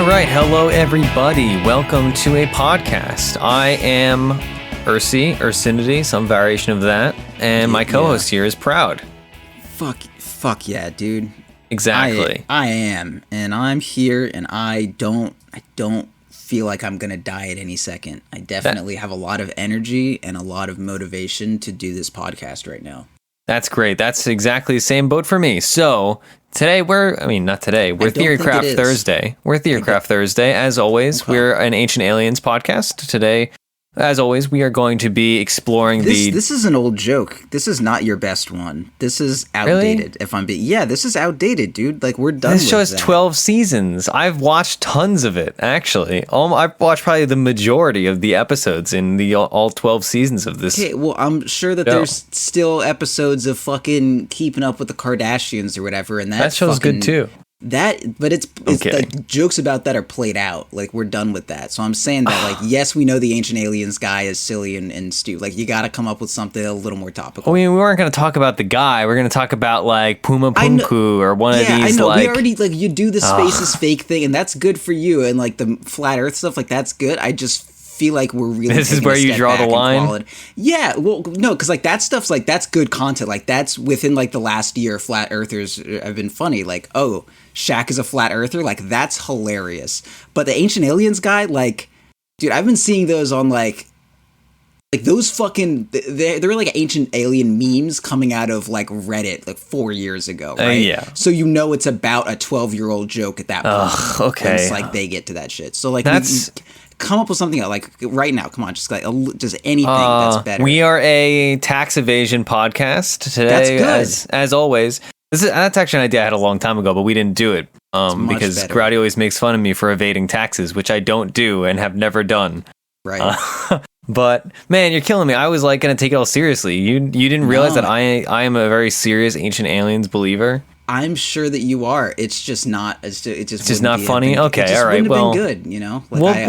All right, hello everybody. Welcome to a podcast. I am Ursinity, some variation of that, and my co-host here is Proud. Fuck yeah, dude. Exactly. I am, and I'm here, and I don't feel like I'm gonna die at any second. I definitely have a lot of energy and a lot of motivation to do this podcast right now. That's great. That's exactly the same boat for me. So today we're Theorycraft Thursday. We're Theorycraft Thursday. As always, okay. We're an Ancient Aliens podcast. Today, as always, we are going to be exploring This is an old joke. This is not your best one. This is outdated. Really? This is outdated, dude. Like, we're done with that. This show has 12 seasons. I've watched tons of it, actually. I've watched probably the majority of the episodes in the all 12 seasons of this. Okay, well, I'm sure that there's still episodes of fucking Keeping Up with the Kardashians or whatever, and that show's good too. But it's okay. Like, jokes about that are played out. Like, we're done with that. So I'm saying that, like, yes, we know the Ancient Aliens guy is silly and stupid. Like, you got to come up with something a little more topical. I mean, we weren't going to talk about the guy. We're going to talk about, like, Puma Punku or one of these, I know. like... We already, like, you do the space is fake thing, and that's good for you. And, like, the flat earth stuff, like, that's good. I just feel like we're really this is where you draw the line. Yeah, well, no, because like that stuff's like that's good content. Like that's within like the last year, flat earthers have been funny. Like, oh, Shaq is a flat earther. Like, that's hilarious. But the Ancient Aliens guy, like, dude, I've been seeing those on like those fucking they're like ancient alien memes coming out of like Reddit like 4 years ago, right? Yeah. So you know it's about a 12-year-old joke at that point. Okay. It's like they get to that shit. So like that's. Come up with something like right now. Come on, just anything that's better. We are a tax evasion podcast today. That's good. As always. That's actually an idea I had a long time ago, but we didn't do it because Grady always makes fun of me for evading taxes, which I don't do and have never done. Right. But man, you're killing me. I was like going to take it all seriously. You didn't realize that I am a very serious Ancient Aliens believer. I'm sure that you are. It's just not. It's just not funny. Okay, all right. Well, been good. You know, like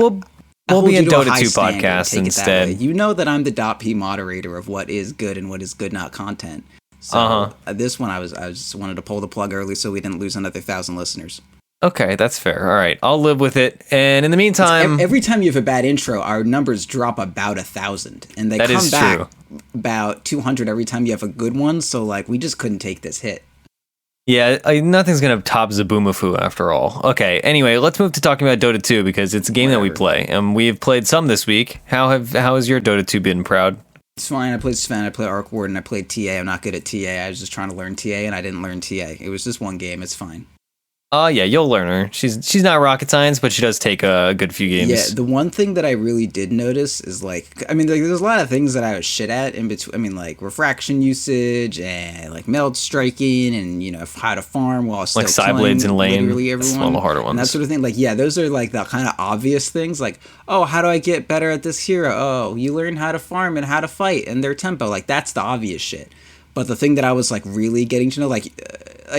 we'll be a Dota 2 podcast instead. You know that I'm the .p moderator of what is good and what is good not content. So this one, I just wanted to pull the plug early so we didn't lose another 1,000 listeners. Okay, that's fair. All right, I'll live with it. And in the meantime, every time you have a bad intro, our numbers drop about 1,000, and they come back about 200 every time you have a good one. So like, we just couldn't take this hit. Yeah, nothing's going to top Zaboomafoo after all. Okay, anyway, let's move to talking about Dota 2 because it's a game that we play, and we've played some this week. How has your Dota 2 been, Proud? It's fine. I played Sven, I played Arc Warden, I played TA. I'm not good at TA. I was just trying to learn TA, and I didn't learn TA. It was just one game. It's fine. Yeah, you'll learn her. She's not rocket science, but she does take a good few games. Yeah, the one thing that I really did notice is like, I mean, like, there's a lot of things that I was shit at in between. I mean, like refraction usage and like meld striking and how to farm while still like side blades in lane. Literally everyone. That's one of the harder ones. And that sort of thing. Like, yeah, those are like the kind of obvious things. Like, oh, how do I get better at this hero? Oh, you learn how to farm and how to fight and their tempo. Like, that's the obvious shit. But the thing that I was like really getting to know, I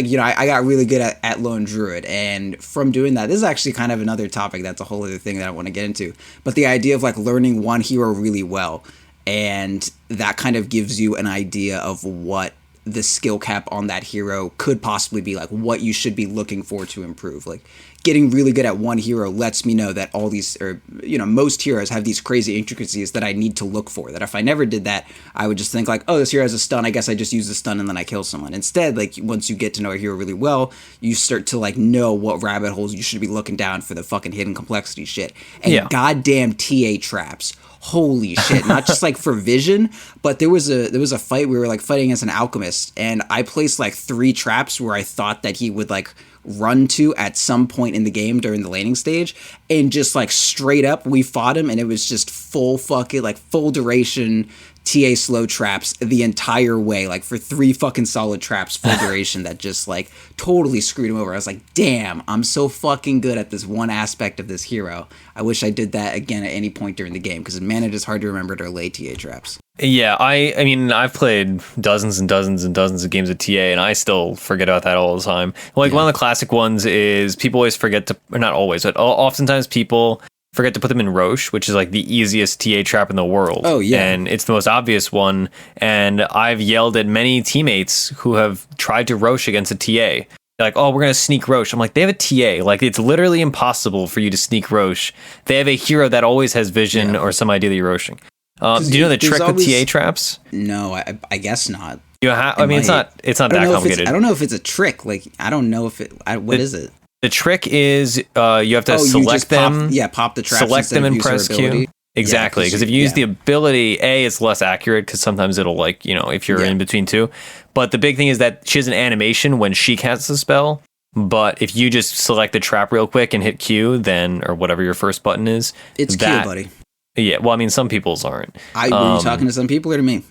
got really good at Lone Druid, and from doing that, this is actually kind of another topic. That's a whole other thing that I want to get into. But the idea of like learning one hero really well, and that kind of gives you an idea of what the skill cap on that hero could possibly be, like what you should be looking for to improve. Like, getting really good at one hero lets me know that all these, or most heroes have these crazy intricacies that I need to look for. That if I never did that, I would just think like, oh, this hero has a stun, I guess I just use the stun and then I kill someone. Instead, like, once you get to know a hero really well, you start to like know what rabbit holes you should be looking down for the fucking hidden complexity shit. And goddamn TA traps. Holy shit, not just like for vision, but there was a fight, we were like fighting as an alchemist, and I placed like 3 traps where I thought that he would like run to at some point in the game during the laning stage, and just like straight up we fought him, and it was just full duration TA slow traps the entire way, like for 3 fucking solid traps, full duration, that just like totally screwed him over. I was like, damn, I'm so fucking good at this one aspect of this hero. I wish I did that again at any point during the game, because man, it is hard to remember to lay TA traps. Yeah, I mean, I've played dozens and dozens and dozens of games of TA, and I still forget about that all the time. Like, one of the classic ones is people always forget to, or not always, but oftentimes people forget to put them in Roche, which is like the easiest TA trap in the world. Oh, yeah. And it's the most obvious one. And I've yelled at many teammates who have tried to Roche against a TA like, oh, we're gonna sneak Roche. I'm like, they have a TA. Like, it's literally impossible for you to sneak Roche. They have a hero that always has vision or some idea that you're roaching. Do you know the trick with TA traps? No, I guess not. I mean, it's not that complicated. I don't know if it's a trick. Like, I don't know if what is it? The trick is you have to select them. Pop the traps. Select them and press Q. Exactly, because if you use the ability, it's less accurate because sometimes it'll if you're in between two. But the big thing is that she has an animation when she casts the spell. But if you just select the trap real quick and hit Q, then or whatever your first button is, it's Q, buddy. Yeah, well, I mean, some people's aren't. Were you talking to some people or to me?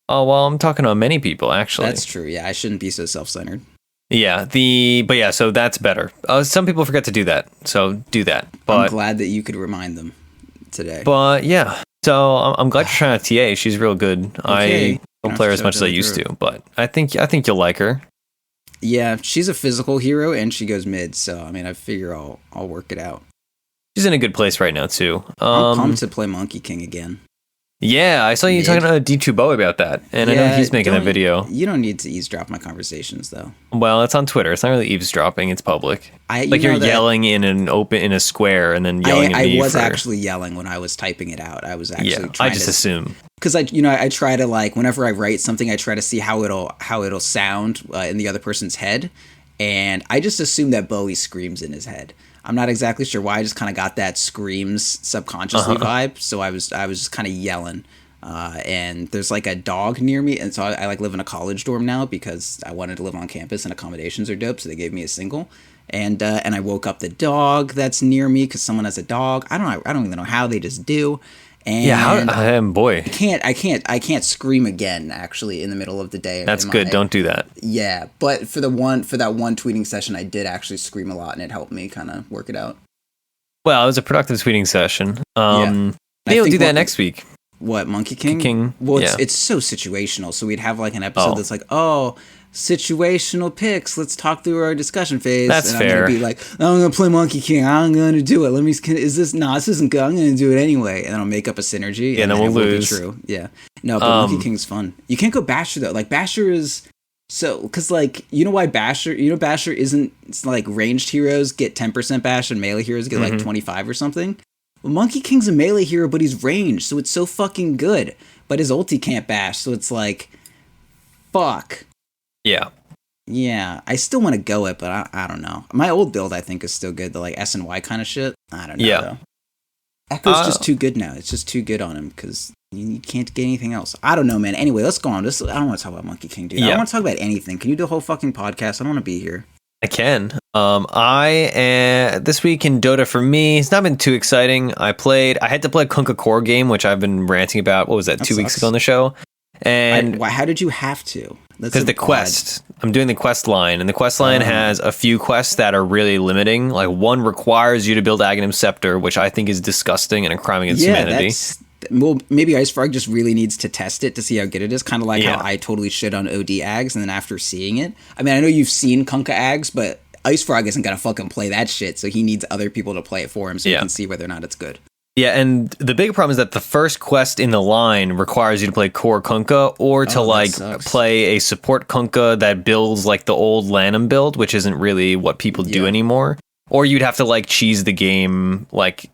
Oh well, I'm talking to many people actually. That's true. Yeah, I shouldn't be so self-centered. Yeah, so that's better. Some people forget to do that, so do that. But I'm glad that you could remind them today. But yeah, so I'm glad you're trying out TA. She's real good. Okay. I don't play her as much as I used to, but I think you'll like her. Yeah, she's a physical hero and she goes mid, so I mean, I figure I'll work it out. She's in a good place right now too. I'm pumped to play Monkey King again. Yeah, I saw you talking to D2Bo about that, and I know he's making a video. You don't need to eavesdrop my conversations, though. Well, it's on Twitter. It's not really eavesdropping. It's public. You're yelling in a square and then yelling at me. I was actually yelling when I was typing it out. I was actually trying I just assume. Because I try to whenever I write something, I try to see how it'll sound in the other person's head, and I just assume that Bowie screams in his head. I'm not exactly sure why. I just kind of got that screams subconsciously vibe. So I was just kind of yelling. And there's like a dog near me. And so I live in a college dorm now because I wanted to live on campus and accommodations are dope. So they gave me a single. And I woke up the dog that's near me because someone has a dog. I don't even know how, they just do. And boy. I can't scream again actually in the middle of the day. That's good. Don't do that. Yeah, but for that one tweeting session, I did actually scream a lot, and it helped me kind of work it out. Well, it was a productive tweeting session. Maybe we'll do that next week. What, Monkey King? Well, it's so situational. So we'd have like an episode that's like, situational picks. Let's talk through our discussion phase. That's and fair. I'm gonna be like, I'm gonna play Monkey King. I'm gonna do it. This isn't good. I'm gonna do it anyway. And then I'll make up a synergy. And then we'll lose. Will be true. Yeah. No, but Monkey King's fun. You can't go Basher though. Like Basher is because you know why Basher? Basher isn't. It's like ranged heroes get 10% bash and melee heroes get like 25 or something. Well, Monkey King's a melee hero, but he's ranged, so it's so fucking good. But his ulti can't bash, so it's like, fuck. Yeah. Yeah, I still want to go it, but I don't know. My old build, I think, is still good. The like S and Y kind of shit. I don't know. Yeah. Though. Echo's just too good now. It's just too good on him because you can't get anything else. I don't know, man. Anyway, let's go on. I don't want to talk about Monkey King, dude. I don't want to talk about anything. Can you do a whole fucking podcast? I don't want to be here. I can. This week in Dota for me, it's not been too exciting. I had to play a Kunkka Core game, which I've been ranting about. What was that 2 weeks ago on the show? And how did you have to? Because the quest, I'm doing the quest line, and the quest line has a few quests that are really limiting. Like one requires you to build Aghanim Scepter, which I think is disgusting and a crime against humanity. Well, maybe Ice Frog just really needs to test it to see how good it is. Kind of like how I totally shit on OD Ags, and then after seeing it, I mean, I know you've seen Kunkka Ags, but Ice Frog isn't gonna fucking play that shit, so he needs other people to play it for him so he can see whether or not it's good. Yeah, and the big problem is that the first quest in the line requires you to play core Kunkka or to play a support Kunkka that builds like the old Lanham build, which isn't really what people do anymore. Or you'd have to cheese the game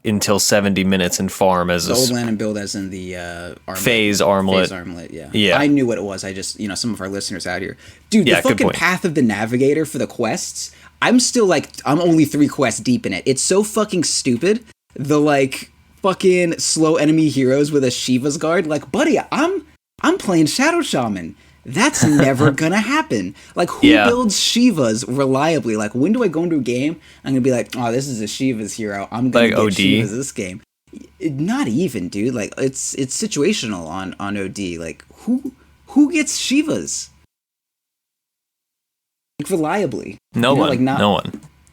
until 70 minutes and farm as the old Lanham build, as in the phase armlet. Yeah. I knew what it was. I just some of our listeners out here, dude. The fucking Path of the Navigator for the quests. I'm still I'm only 3 quests deep in it. It's so fucking stupid. The fucking slow enemy heroes with a Shiva's guard. Buddy, I'm playing Shadow Shaman. That's never gonna happen. Who builds Shivas reliably? When do I go into a game? I'm gonna be oh, this is a Shiva's hero. I'm gonna get OD. Shivas this game. Not even, dude. It's situational on OD. Who gets Shivas? Reliably. No one.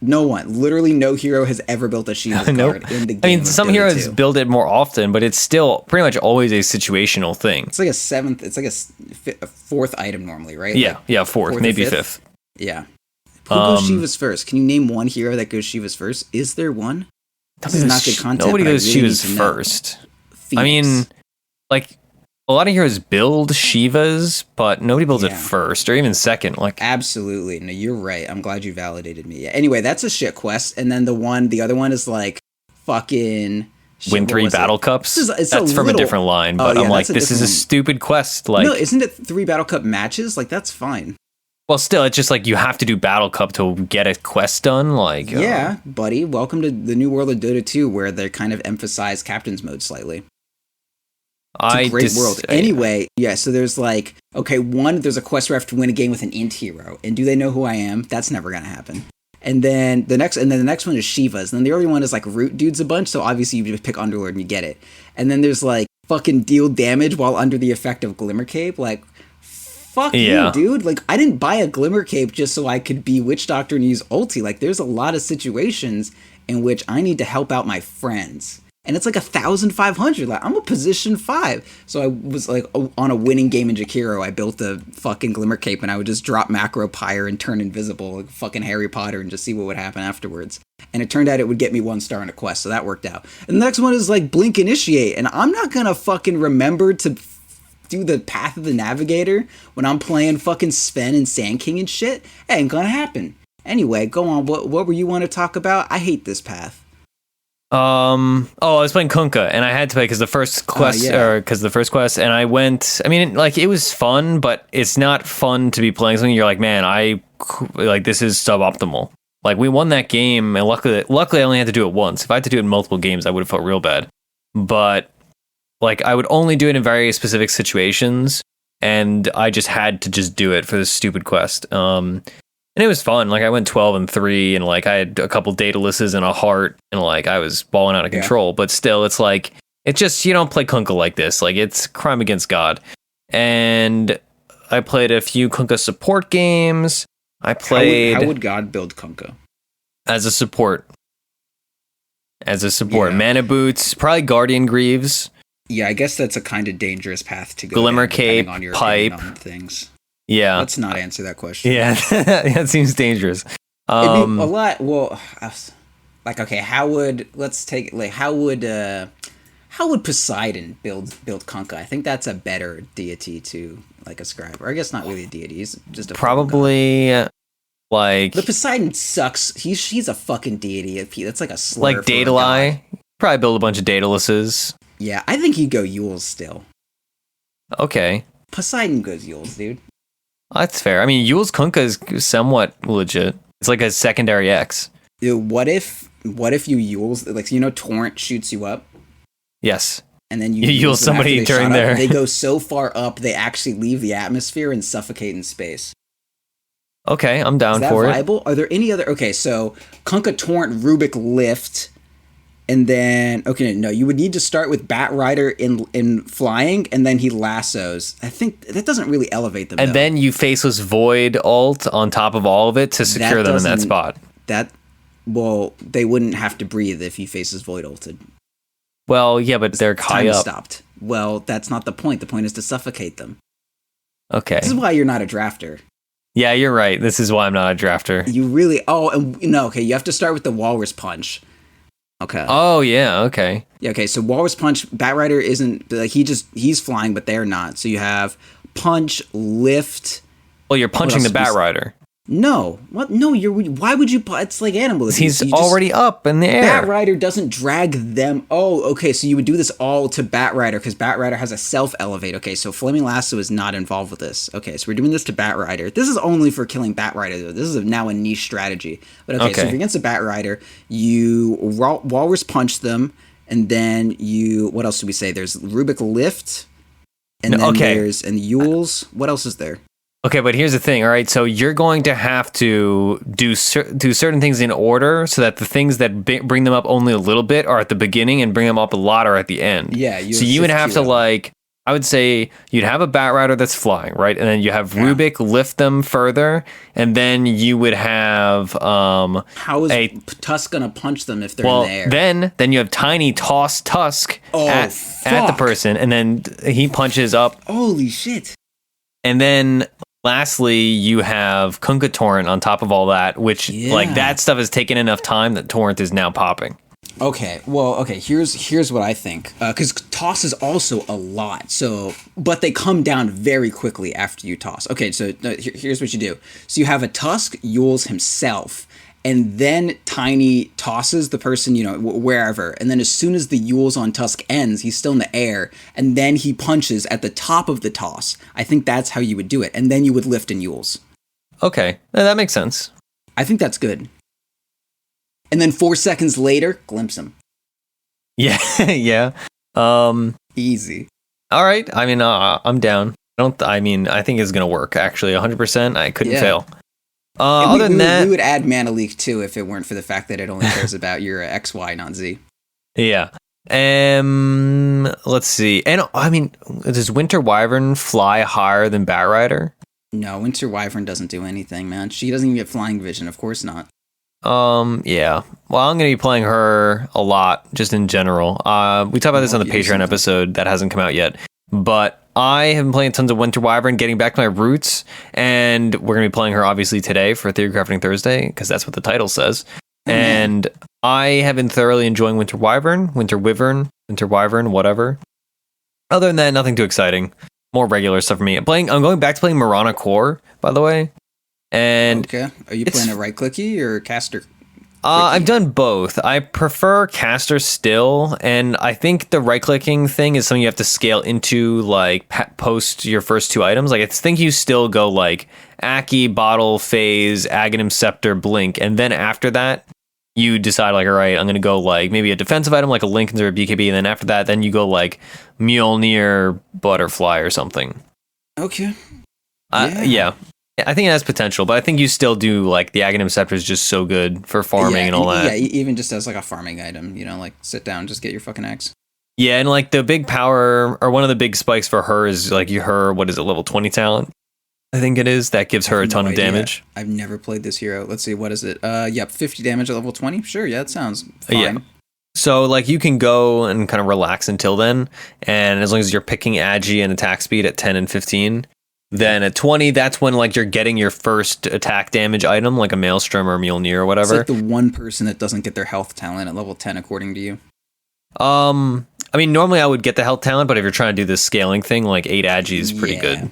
No one. Literally no hero has ever built a Shiva's card in the game. I mean, some heroes build it more often, but it's still pretty much always a situational thing. It's a 4th item normally, right? Yeah, fourth, maybe fifth. Yeah. Who goes Shiva's first? Can you name one hero that goes Shiva's first? Is there one? This is not good content. Nobody goes Shiva's first. Phoenix. I mean, a lot of heroes build Shivas, but nobody builds it first or even second. Like, absolutely. No, you're right. I'm glad you validated me. Yeah. Anyway, that's a shit quest. And then the other one is like fucking win 3 battle cups. That's from a different line, but I'm like, this is a stupid quest. Like, no, isn't it 3 battle cup matches? Like, that's fine. Well, still, it's just like you have to do battle cup to get a quest done. Like, yeah, buddy. Welcome to the new world of Dota 2, where they kind of emphasize captain's mode slightly. It's a great world. Anyway, yeah, so there's like, okay, there's a quest where I have to win a game with an int hero. And do they know who I am? That's never going to happen. And then the next one is Shiva's. And then the early one is like root dudes a bunch. So obviously you just pick Underlord and you get it. And then there's like fucking deal damage while under the effect of Glimmer Cape. Like, fuck you, dude. Like, I didn't buy a Glimmer Cape just so I could be Witch Doctor and use ulti. Like, there's a lot of situations in which I need to help out my friends. And it's like 1,500. Like, I'm a position 5. So I was like on a winning game in Jakiro. I built a fucking Glimmer Cape and I would just drop Macro Pyre and turn invisible like fucking Harry Potter and just see what would happen afterwards. And it turned out it would get me 1 star in a quest. So that worked out. And the next one is like Blink Initiate. And I'm not going to fucking remember to do the Path of the Navigator when I'm playing fucking Sven and Sand King and shit. It ain't going to happen. Anyway, go on. What were you want to talk about? I hate this path. I was playing Kunkka and I had to play because the first quest, and I went. I mean, like, it was fun, but it's not fun to be playing something you're like, man, this is suboptimal. Like, we won that game, and luckily I only had to do it once. If I had to do it in multiple games, I would have felt real bad. But like, I would only do it in very specific situations, and I just had to just do it for this stupid quest. And it was fun. Like, I went 12-3, and like I had a couple Datalises and a heart, and like I was balling out of control. But still, it's like, it's just, you don't play Kunkka like this. Like, it's crime against God. And I played a few Kunkka support games. I played. How would God build Kunkka? As a support. Mana boots, probably Guardian Greaves. Yeah, I guess that's a kind of dangerous path to go. Glimmer Cape, on your pipe, on things. Yeah. Let's not answer that question. Yeah, that seems dangerous. It'd be a lot. Well, like, okay, how would Poseidon build Kunkka? I think that's a better deity to like ascribe. Or I guess not really a deity. He's just a probably like. But Poseidon sucks. He's a fucking deity. That's like a slur. Like Daedalus. Probably build a bunch of Daedalises. Yeah, I think he'd go Yules still. Okay. Poseidon goes Yules, dude. That's fair. I mean, Yule's Kunkka is somewhat legit. It's like a secondary X. Dude, what if you Yules, like, Torrent shoots you up? Yes. And then you Yule somebody during there. They go so far up, they actually leave the atmosphere and suffocate in space. Okay, I'm down for it. Is that viable? Are there any other... Okay, so Kunkka Torrent, Rubik Lift... And then, okay, no, you would need to start with Bat Rider in flying, and then he lassos. I think that doesn't really elevate them. And then you Faceless Void ult on top of all of it to secure them in that spot. Well, they wouldn't have to breathe if you Faceless Void ulted. Well, yeah, but they're high up. Stopped. Well, that's not the point. The point is to suffocate them. Okay. This is why you're not a drafter. Yeah, you're right. This is why I'm not a drafter. You really... okay, you have to start with the Walrus Punch. Okay. Oh, yeah, okay. Yeah, okay, so Walrus Punch, Bat Rider isn't, like, he's flying, but they're not. So you have Punch, Lift. Well, you're punching the Bat Rider. No. What? No, why would you, it's like animals. He's already up in the air. Bat Rider doesn't drag them. Oh, okay, so you would do this all to Bat Rider, because Bat Rider has a self-elevate. Okay, so Flaming Lasso is not involved with this. Okay, so we're doing this to Bat Rider. This is only for killing Bat Rider, though. This is now a niche strategy. But okay, so if you're against a Bat Rider, you Walrus Punch them, and then what else do we say? There's Rubik Lift, and then there's Yules. What else is there? Okay, but here's the thing, all right? So you're going to have to do certain things in order so that the things that bring them up only a little bit are at the beginning and bring them up a lot are at the end. Yeah. So you would have to, like, I would say you'd have a Bat Rider that's flying, right? And then you have Rubik lift them further, and then you would have... How is Tusk going to punch them if they're in the air? Then you have Tiny toss Tusk at the person, and then he punches up. Holy shit. And then... Lastly, you have Kunkka Torrent on top of all that, which, like, that stuff has taken enough time that Torrent is now popping. Okay, well, okay. Here's what I think. Because toss is also a lot. So, but they come down very quickly after you toss. Okay, so here's what you do. So you have a Tusk Yules himself, and then Tiny tosses the person, wherever. And then as soon as the Yules on Tusk ends, he's still in the air, and then he punches at the top of the toss. I think that's how you would do it, and then you would lift in Yules. Okay, that makes sense. I think that's good. And then 4 seconds later, glimpse him. Yeah, yeah. Easy. All right. I mean, I'm down. I think it's gonna work. Actually, 100%. I couldn't fail. Other than that, we would add Mana Leak too if it weren't for the fact that it only cares about your X, Y, not Z. Yeah. Let's see. And I mean, does Winter Wyvern fly higher than Batrider? No, Winter Wyvern doesn't do anything, man. She doesn't even get flying vision. Of course not. Yeah. Well, I'm gonna be playing her a lot, just in general. We talked about this on the Patreon episode that hasn't come out yet, but I have been playing tons of Winter Wyvern, getting back to my roots, and we're gonna be playing her obviously today for Theorycrafting Thursday because that's what the title says. And I have been thoroughly enjoying Winter Wyvern, Winter Wyvern, whatever. Other than that, nothing too exciting. More regular stuff for me. I'm going back to playing Marana Core, by the way. And okay, are you playing a right clicky or caster? I've done both. I prefer caster still, and I think the right clicking thing is something you have to scale into, like post your first two items. Like I think you still go like Aki, Bottle, Phase, Aghanim Scepter, Blink, and then after that you decide like, all right, I'm gonna go like maybe a defensive item like a Linken's or a BKB, and then after that, then you go like Mjolnir, Butterfly, or something. Okay. Yeah. I think it has potential, but I think you still do like the Aghanim Scepter is just so good for farming and all that. Yeah, even just as like a farming item, like sit down, just get your fucking axe. Yeah, and like the big power or one of the big spikes for her is like what is it, level 20 talent? I think it is. That gives her a ton of damage. I've never played this hero. Let's see, what is it? 50 damage at level 20? Sure, yeah, that sounds fine. Yeah. So like you can go and kind of relax until then, and as long as you're picking Agi and attack speed at 10 and 15, then at 20, that's when like you're getting your first attack damage item, like a Maelstrom or Mjolnir or whatever. It's like the one person that doesn't get their health talent at level 10, according to you. I mean, normally I would get the health talent, but if you're trying to do this scaling thing, like 8 Agi is pretty good.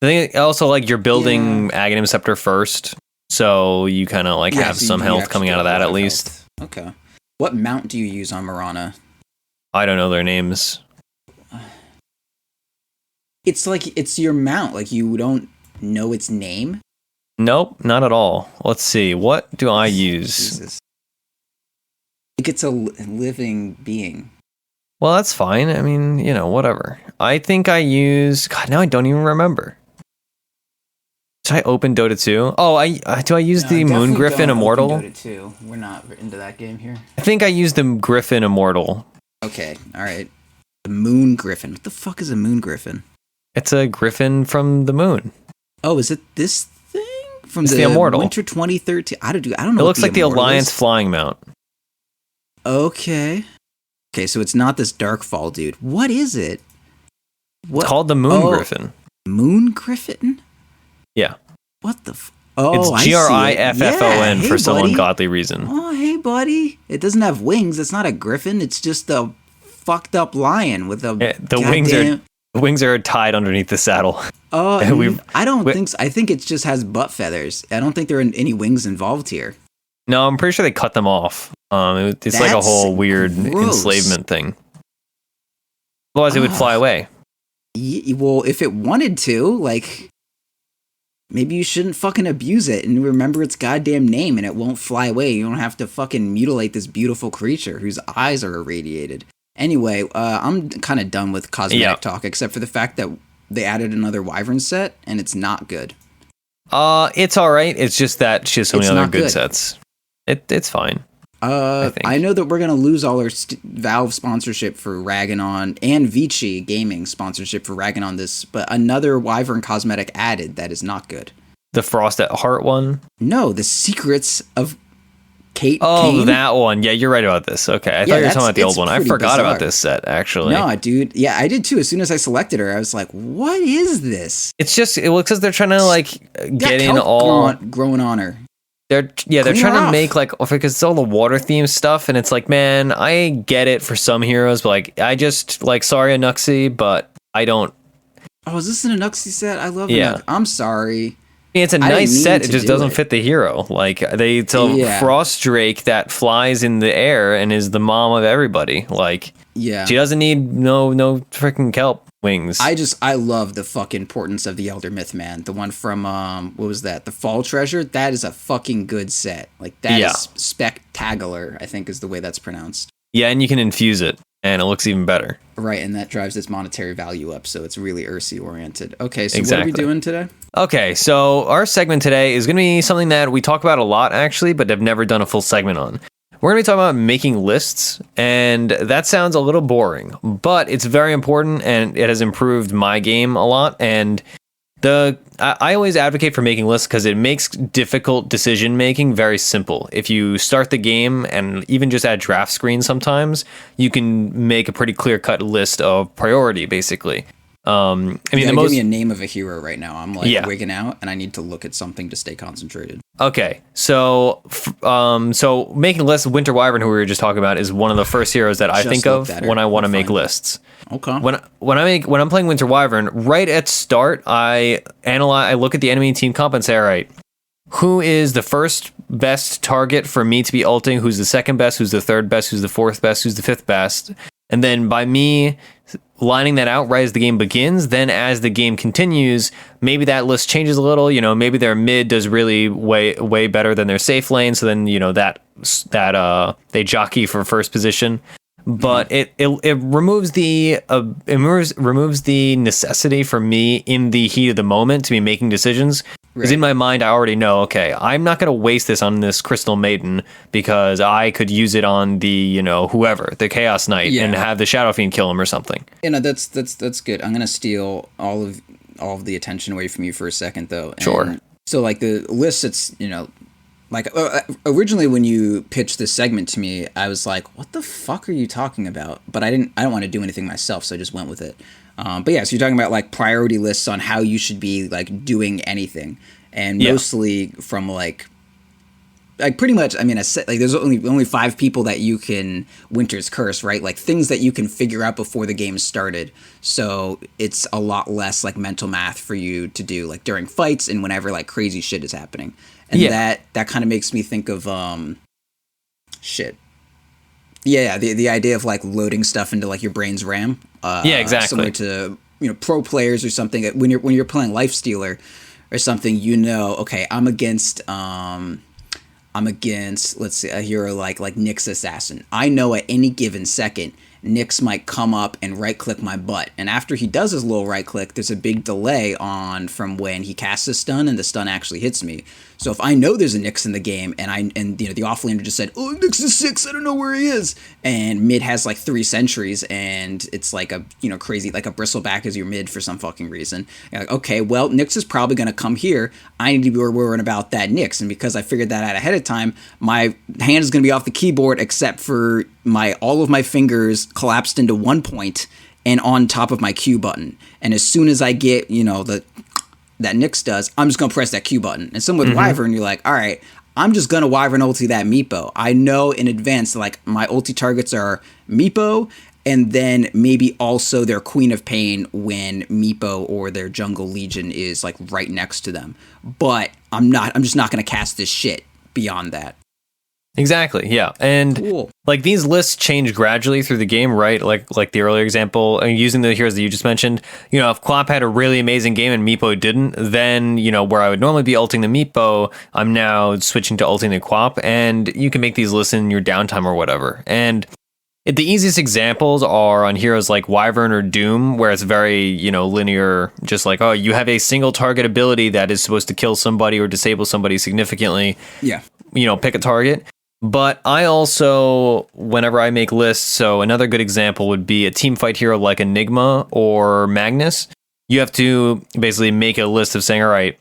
I think also like you're building Aghanim Scepter first, so you kind of like have some health coming out of that at least. Health. Okay. What mount do you use on Marana? I don't know their names. It's like it's your mount. Like you don't know its name. Nope, not at all. Let's see. What do I use? Jesus. Like it's a living being. Well, that's fine. I mean, whatever. I think I use. God, now I don't even remember. Should I open Dota 2? Oh, do I use the Moon Griffin Immortal? Dota 2. We're not into that game here. I think I used the Griffin Immortal. Okay, all right. The Moon Griffin. What the fuck is a Moon Griffin? It's a griffin from the moon. Oh, is it this thing from the Immortal Winter 2013? I don't know. It looks like the Alliance flying mount. Okay, so it's not this Darkfall dude. What is it? It's called the Moon Griffin. Moon Griffin? Yeah. What the? It's Griffon for some ungodly reason. Oh, hey, buddy. It doesn't have wings. It's not a griffin. It's just a fucked up lion with a. Yeah, the wings are tied underneath the saddle. Oh, I don't think so. I think it just has butt feathers. I don't think there are any wings involved here. No, I'm pretty sure they cut them off. It's like a whole weird enslavement thing. Otherwise, it would fly away. Well, if it wanted to, like, maybe you shouldn't fucking abuse it and remember its goddamn name and it won't fly away. You don't have to fucking mutilate this beautiful creature whose eyes are irradiated. Anyway, I'm kind of done with cosmetic talk, except for the fact that they added another Wyvern set, and it's not good. It's all right. It's just that she has so many other good sets. It's fine. I know that we're going to lose all our Valve sponsorship for Raganon and Vici Gaming sponsorship for Raganon but another Wyvern cosmetic added that is not good. The Frost at Heart one? No, the Secrets of Kate. Oh, Kane? That one. Yeah, you're right about this. Okay, I thought you were talking about the old one. I forgot about this set, actually. No, dude. Yeah, I did too. As soon as I selected her, I was like, what is this? It's just, because they're trying to, like, get in all... growing on her. they're Clean trying her to off. make like, because it's all the water theme stuff, and it's like, man, I get it for some heroes, but like I just like, sorry Anuxi, but I don't. Oh, is this an Anuxi set? I love Yeah. Anuxi. I'm sorry. It's a I didn't nice mean set. It to just do doesn't it. fit the hero. Like it's a Yeah. frost drake that flies in the air and is the mom of everybody. Like Yeah. she doesn't need no freaking kelp wings. I love the fucking importance of the Elder Myth Man. The one from what was that? The Fall Treasure? That is a fucking good set. Like that Yeah. is spectacular, I think is the way that's pronounced. Yeah, and you can infuse it, and it looks even better. Right, and that drives its monetary value up, so it's really Ursi oriented. Okay, so Exactly. what are we doing today? Okay, so our segment today is going to be something that we talk about a lot, actually, but have never done a full segment on. We're going to be talking about making lists, and that sounds a little boring, but it's very important, and it has improved my game a lot. And I always advocate for making lists because it makes difficult decision making very simple. If you start the game and even just add draft screens, sometimes you can make a pretty clear cut list of priority, basically. I mean, Give me a name of a hero right now. I'm like Yeah. wigging out, and I need to look at something to stay concentrated. Okay, so so making lists, Winter Wyvern, who we were just talking about, is one of the first heroes that I Just think looked of at her. when I want to I'm make fine. lists. Okay. When I'm playing Winter Wyvern, right at start, I look at the enemy team comp and say, all right, who is the first best target for me to be ulting? Who's the second best? Who's the third best? Who's the fourth best? Who's the fifth best? And then by me lining that out right as the game begins, then as the game continues, maybe that list changes a little. You know, maybe their mid does really way better than their safe lane. So then, you know, that they jockey for first position. But it removes the removes the necessity for me in the heat of the moment to be making decisions. Because in my mind, I already know, okay, I'm not going to waste this on this Crystal Maiden because I could use it on the, you know, whoever, the Chaos Knight, and have the Shadow Fiend kill him or something. You know, that's good. I'm gonna steal all of the attention away from you for a second, though. And Sure. So, like the list, it's like originally when you pitched this segment to me, I was like, "What the fuck are you talking about?" But I don't want to do anything myself, so I just went with it. But yeah, so you're talking about like priority lists on how you should be like doing anything, and mostly from like pretty much. I mean, like there's only 5 people that you can Winter's Curse, right? Like things that you can figure out before the game started. So it's a lot less like mental math for you to do like during fights and whenever like crazy shit is happening. And that kind of makes me think of shit. Yeah, the idea of like loading stuff into like your brain's RAM. Exactly. Similar to pro players or something. When you're playing Life Stealer or something, okay, I'm against let's say a hero like Nyx Assassin. I know at any given second Nyx might come up and right click my butt, and after he does his little right click, there's a big delay from when he casts a stun and the stun actually hits me. So if I know there's a Nyx in the game and the offlaner just said, "Oh, Nyx is 6, I don't know where he is," and mid has like 3 sentries and it's like a crazy like a bristleback as your mid for some fucking reason. You're like, okay, well Nyx is probably gonna come here. I need to be worrying about that Nyx, and because I figured that out ahead of time, my hand is gonna be off the keyboard except for all of my fingers collapsed into one point and on top of my Q button. And as soon as I get that Nyx does, I'm just gonna press that Q button. And similar with Wyvern, you're like, all right, I'm just gonna Wyvern ulti that Meepo. I know in advance like my ulti targets are Meepo and then maybe also their Queen of Pain when Meepo or their Jungle Legion is like right next to them. But I'm just not gonna cast this shit beyond that. Exactly, yeah. And like these lists change gradually through the game, right? Like the earlier example, using the heroes that you just mentioned, if Quap had a really amazing game and Meepo didn't, then, where I would normally be ulting the Meepo, I'm now switching to ulting the Quap, and you can make these lists in your downtime or whatever. And the easiest examples are on heroes like Wyvern or Doom, where it's very, linear, just like, oh, you have a single target ability that is supposed to kill somebody or disable somebody significantly. Yeah. Pick a target. But I also, whenever I make lists, so another good example would be a team fight hero like Enigma or Magnus. You have to basically make a list of saying, all right,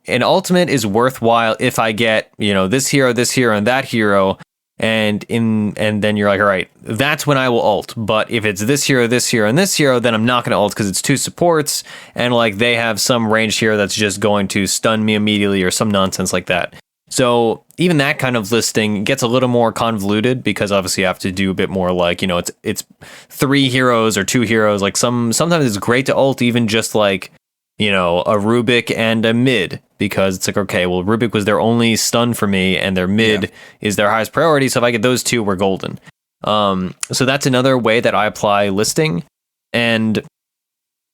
an ultimate is worthwhile if I get, this hero, and that hero. And then you're like, all right, that's when I will ult. But if it's this hero, and this hero, then I'm not going to ult because it's 2 supports. And like they have some ranged hero that's just going to stun me immediately or some nonsense like that. So even that kind of listing gets a little more convoluted because obviously you have to do a bit more like, it's 3 heroes or 2 heroes. Like sometimes it's great to ult even just like, a Rubik and a mid, because it's like, okay, well, Rubik was their only stun for me and their mid is their highest priority. So if I get those 2, we're golden. So that's another way that I apply listing. And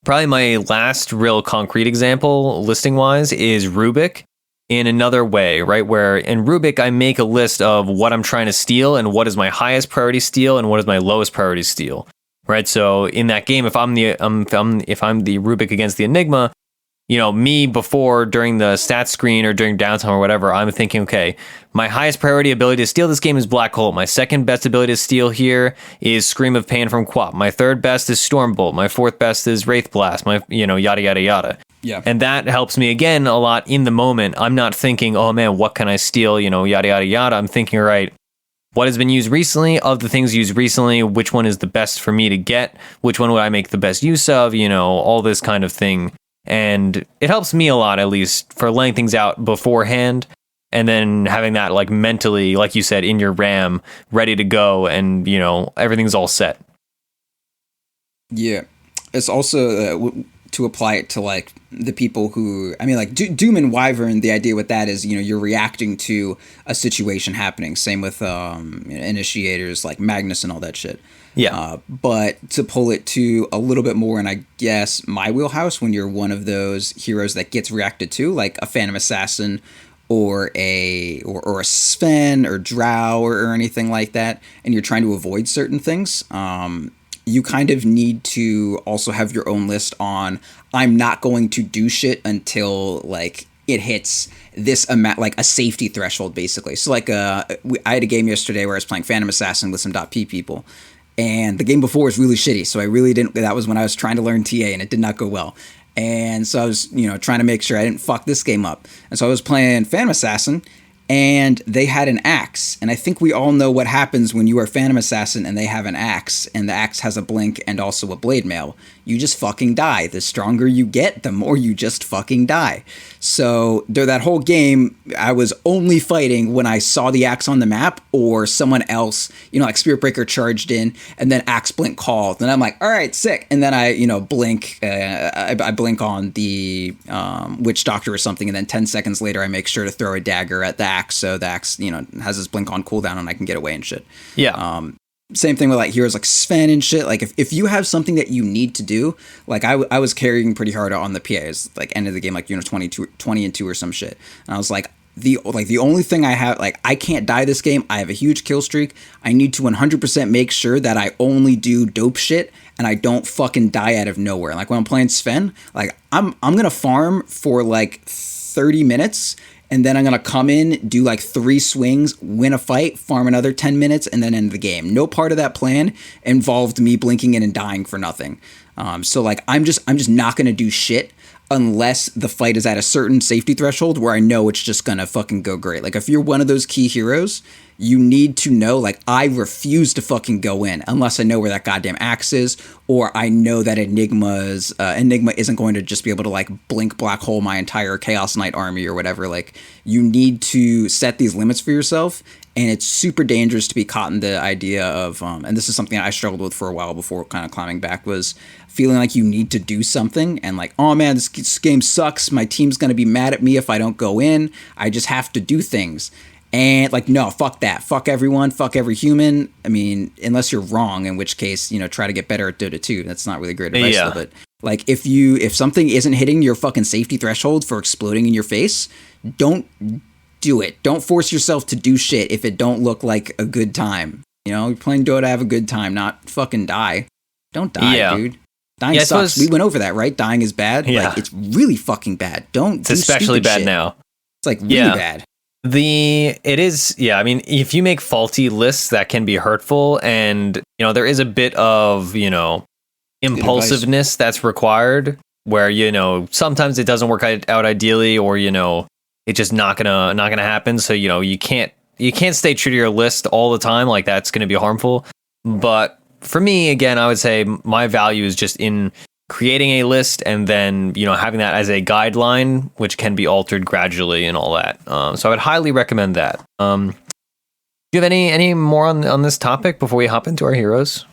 probably my last real concrete example listing wise is Rubik in another way, right? Where in Rubik, I make a list of what I'm trying to steal and what is my highest priority steal and what is my lowest priority steal, right? So in that game, if I'm the Rubik against the Enigma, me before, during the stats screen or during downtime or whatever, I'm thinking, okay, my highest priority ability to steal this game is Black Hole. My second best ability to steal here is Scream of Pain from Quap. My third best is Stormbolt. My fourth best is Wraith Blast. My, yada, yada, yada. Yeah. And that helps me again a lot in the moment. I'm not thinking, oh man, what can I steal? Yada, yada, yada. I'm thinking, all right, what has been used recently? Of the things used recently, which one is the best for me to get? Which one would I make the best use of? All this kind of thing. And it helps me a lot, at least, for laying things out beforehand and then having that like mentally, like you said, in your RAM, ready to go, and everything's all set. Yeah. It's also to apply it to like the people who, I mean, like Doom and Wyvern, the idea with that is, you're reacting to a situation happening. Same with initiators like Magnus and all that shit. Yeah. But to pull it to a little bit more, and I guess my wheelhouse, when you're one of those heroes that gets reacted to, like a Phantom Assassin or a Sven or Drow or anything like that, and you're trying to avoid certain things, you kind of need to also have your own list on, I'm not going to do shit until like it hits this amount, like a safety threshold, basically. So like I had a game yesterday where I was playing Phantom Assassin with some .p people, and the game before was really shitty. So I really didn't, that was when I was trying to learn TA and it did not go well. And so I was, trying to make sure I didn't fuck this game up. And so I was playing Phantom Assassin, and they had an axe. And I think we all know what happens when you are Phantom Assassin and they have an axe, and the axe has a blink and also a blade mail. You just fucking die. The stronger you get, the more you just fucking die. So that whole game, I was only fighting when I saw the axe on the map or someone else, like Spirit Breaker charged in and then axe blink called. And I'm like, all right, sick. And then I, blink, I blink on the Witch Doctor or something. And then 10 seconds later, I make sure to throw a dagger at the axe. So the axe, has this blink on cooldown and I can get away and shit. Yeah. Same thing with like heroes like Sven and shit. Like if you have something that you need to do, like I was carrying pretty hard on the PAs, like end of the game, like 20 and 2 or some shit. And I was like, the only thing I have, like I can't die this game. I have a huge kill streak. I need to 100% make sure that I only do dope shit and I don't fucking die out of nowhere. Like when I'm playing Sven, like I'm gonna farm for like 30 minutes. And then I'm going to come in, do like 3 swings, win a fight, farm another 10 minutes, and then end the game. No part of that plan involved me blinking in and dying for nothing. So like I'm just not going to do shit unless the fight is at a certain safety threshold where I know it's just going to fucking go great. Like if you're one of those key heroes, you need to know, like, I refuse to fucking go in unless I know where that goddamn axe is, or I know that Enigma isn't going to just be able to, like, blink Black Hole my entire Chaos Knight army or whatever. Like, you need to set these limits for yourself, and it's super dangerous to be caught in the idea of, and this is something I struggled with for a while before kind of climbing back, was feeling like you need to do something, and like, oh man, this game sucks, my team's going to be mad at me if I don't go in, I just have to do things. And like, no, fuck that. Fuck everyone. Fuck every human. I mean, unless you're wrong, in which case, try to get better at Dota 2. That's not really great advice, though, but like if something isn't hitting your fucking safety threshold for exploding in your face, don't do it. Don't force yourself to do shit if it don't look like a good time. You're playing Dota, have a good time, not fucking die. Don't die, dude. Dying sucks. We went over that, right? Dying is bad. Yeah. Like, it's really fucking bad. It's especially bad shit. now. It's like really bad. It is, I mean, if you make faulty lists, that can be hurtful, and there is a bit of impulsiveness that's required, where sometimes it doesn't work out ideally, or it's just not gonna happen. So you can't stay true to your list all the time. Like, that's gonna be harmful. But for me, again, I would say my value is just in creating a list and then, having that as a guideline, which can be altered gradually and all that. So I would highly recommend that. Do you have any more on this topic before we hop into our heroes?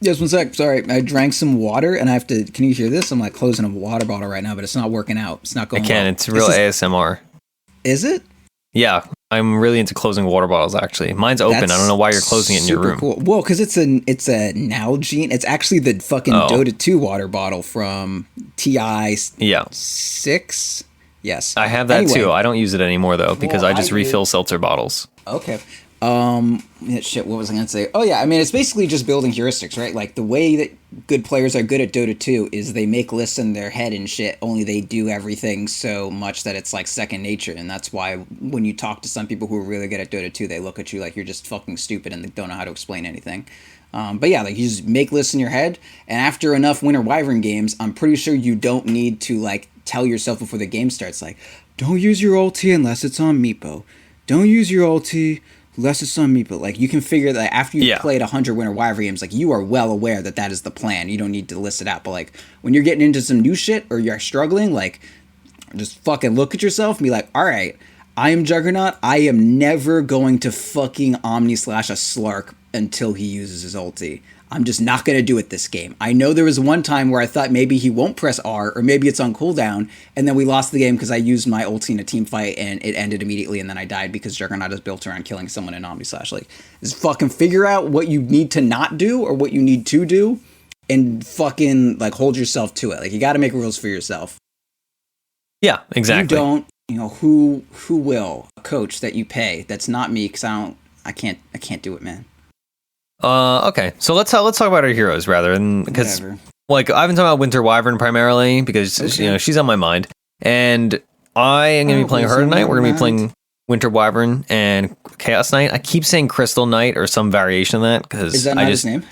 Yes, one sec. Sorry, I drank some water and I have to. Can you hear this? I'm like closing a water bottle right now, but it's not working out. It's not going. I can. Well. It's real ASMR. Is it? Yeah, I'm really into closing water bottles. Actually, mine's open. I don't know why you're closing it in your room. Cool. Well, because it's a Nalgene. It's actually the fucking Dota 2 water bottle from TI. Yeah. 6. Yes. I have that too. I don't use it anymore though because I just refill seltzer bottles. Okay. Shit, what was I going to say? Oh, yeah, I mean, it's basically just building heuristics, right? Like, the way that good players are good at Dota 2 is they make lists in their head and shit, only they do everything so much that it's, like, second nature, and that's why when you talk to some people who are really good at Dota 2, they look at you like you're just fucking stupid and they don't know how to explain anything. But yeah, like, you just make lists in your head, and after enough Winter Wyvern games, I'm pretty sure you don't need to, like, tell yourself before the game starts, like, don't use your ulti unless it's on Meepo. Don't use your ulti unless it's on Meepo. Like, you can figure that after you've played 100 Winter Wyvern games, like, you are well aware that that is the plan. You don't need to list it out. But, like, when you're getting into some new shit or you're struggling, like, just fucking look at yourself and be like, all right, I am Juggernaut. I am never going to fucking Omni-slash a Slark until he uses his ulti. I'm just not going to do it this game. I know there was one time where I thought maybe he won't press R or maybe it's on cooldown, and then we lost the game because I used my ulti in a team fight and it ended immediately and then I died because Juggernaut is built around killing someone in Omni-slash. Like, just fucking figure out what you need to not do or what you need to do and fucking, like, hold yourself to it. Like, you got to make rules for yourself. Yeah, exactly. You don't, who will? A coach that you pay. That's not me because I can't do it, man. Okay, so let's talk about our heroes rather, and because like I've been talking about Winter Wyvern primarily because she's on my mind, and I am gonna be playing her tonight. We're gonna be playing Winter Wyvern and Chaos Knight. I keep saying Crystal Knight or some variation of that because is that not his name?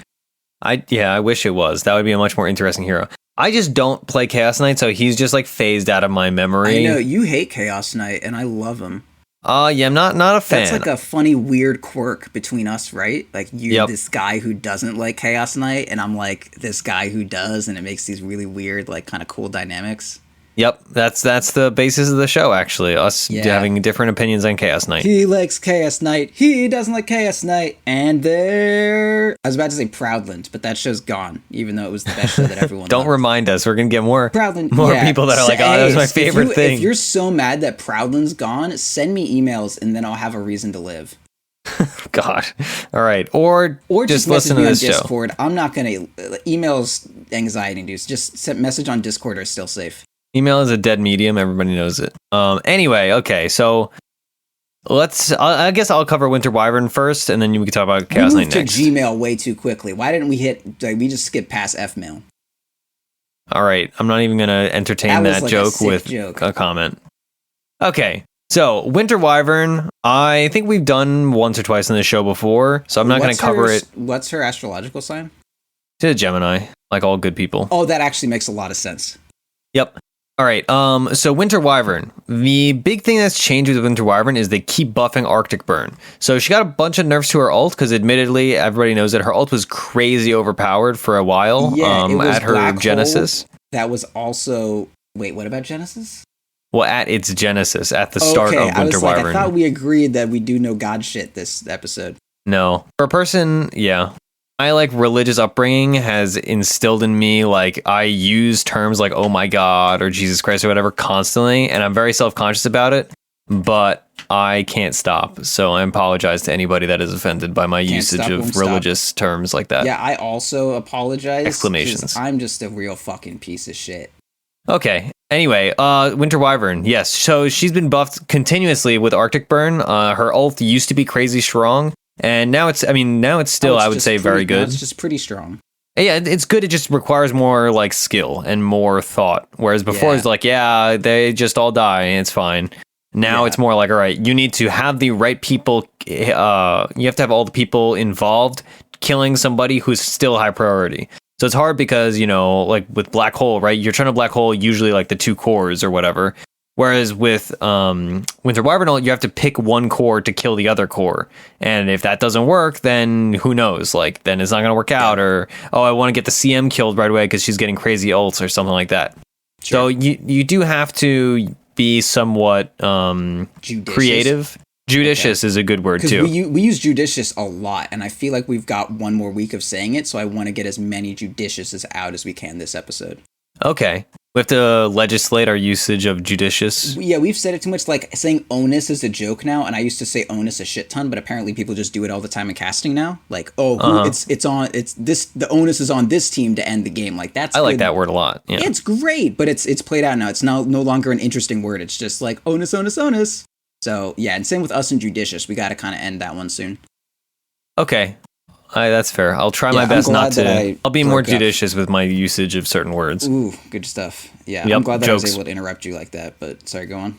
I wish it was. That would be a much more interesting hero. I just don't play Chaos Knight, so he's just like phased out of my memory. I know you hate Chaos Knight, and I love him. Yeah, I'm not a fan. That's like a funny, weird quirk between us, right? Like, you're this guy who doesn't like Chaos Knight, and I'm like this guy who does, and it makes these really weird, like, kind of cool dynamics. Yep, that's the basis of the show, actually. Us having different opinions on Chaos Knight. He likes Chaos Knight. He doesn't like Chaos Knight. And I was about to say Proudland, but that show's gone, even though it was the best show that everyone Don't loved. remind us. We're going to get more Proudland, people that are like, oh, that was my favorite thing. If you're so mad that Proudland's gone, send me emails, and then I'll have a reason to live. God. All right. Or just listen to this Discord. show. I'm not going to... Emails anxiety induced. Just send message on Discord are still safe. Email is a dead medium. Everybody knows it. Anyway, okay, so I guess I'll cover Winter Wyvern first, and then we can talk about Chaos Knight next. We moved to Gmail way too quickly. Why didn't we we just skip past Fmail? All right, I'm not even going to entertain that joke with a comment. Okay, so Winter Wyvern, I think we've done once or twice on this show before, so I'm not going to cover it. What's her astrological sign? She's a Gemini, like all good people. Oh, that actually makes a lot of sense. Yep. All right, so Winter Wyvern. The big thing that's changed with Winter Wyvern is they keep buffing Arctic Burn. So she got a bunch of nerfs to her ult, because admittedly, everybody knows that her ult was crazy overpowered for a while at her Genesis. That was also... Wait, what about Genesis? Well, at its Genesis, at the start of Winter Wyvern. I thought we agreed that we do no god shit this episode. No. For a person, yeah. My religious upbringing has instilled in me I use terms like oh my god or Jesus Christ or whatever constantly, and I'm very self-conscious about it, but I can't stop. So I apologize to anybody that is offended by my usage of religious terms like that. Yeah, I also apologize. Exclamations. I'm just a real fucking piece of shit. Okay. Anyway, Winter Wyvern, yes. So she's been buffed continuously with Arctic Burn. Her ult used to be crazy strong. And now it's still, I would say, very good. It's just pretty strong. Yeah, it's good. It just requires more skill and more thought. Whereas before it's they just all die and it's fine. Now it's more all right, you need to have the right people. You have to have all the people involved killing somebody who's still high priority. So it's hard because, with Black Hole, right? You're trying to Black Hole usually the 2 cores or whatever. Whereas with Winter Wyvern, you have to pick one core to kill the other core. And if that doesn't work, then who knows? Like, then it's not going to work out. Or, oh, I want to get the CM killed right away because she's getting crazy ults or something like that. Sure. So you do have to be somewhat creative. Judicious is a good word, too. We use judicious a lot, and I feel like we've got one more week of saying it, so I want to get as many judiciouses out as we can this episode. Okay. We have to legislate our usage of judicious. Yeah, we've said it too much. Like, saying onus is a joke now, and I used to say onus a shit ton, but apparently people just do it all the time in casting now. Like, the onus is on this team to end the game. Like, that's I like that word a lot. Yeah. It's great, but it's played out now. It's no longer an interesting word. It's just like onus, onus, onus. So yeah, and same with us and judicious. We got to kind of end that one soon. Okay. That's fair. I'll try my best not to. I'll be more judicious with my usage of certain words. Ooh, good stuff. Yeah, yep, I'm glad that I was able to interrupt you like that, but sorry, go on.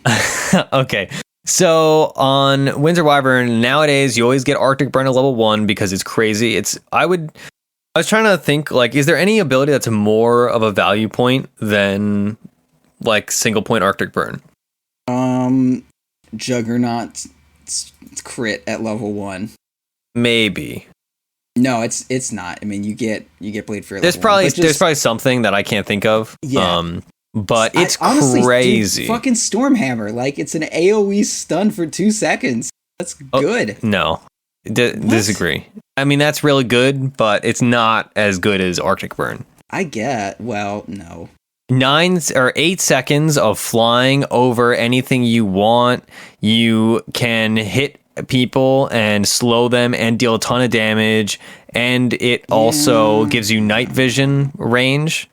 Okay. So on Winter Wyvern, nowadays you always get Arctic Burn at level 1 because it's crazy. I was trying to think, like, is there any ability that's more of a value point than like single point Arctic Burn? Juggernaut crit at level 1. Maybe. No, it's not. I mean, you get Blade Fury. There's probably something that I can't think of. Yeah. But it's honestly, crazy. Dude, fucking Stormhammer, like, it's an AoE stun for 2 seconds. That's good. No, disagree. I mean, that's really good, but it's not as good as Arctic Burn. Well, no. 9 or 8 seconds of flying over anything you want. You can hit people and slow them and deal a ton of damage, and it also gives you night vision range.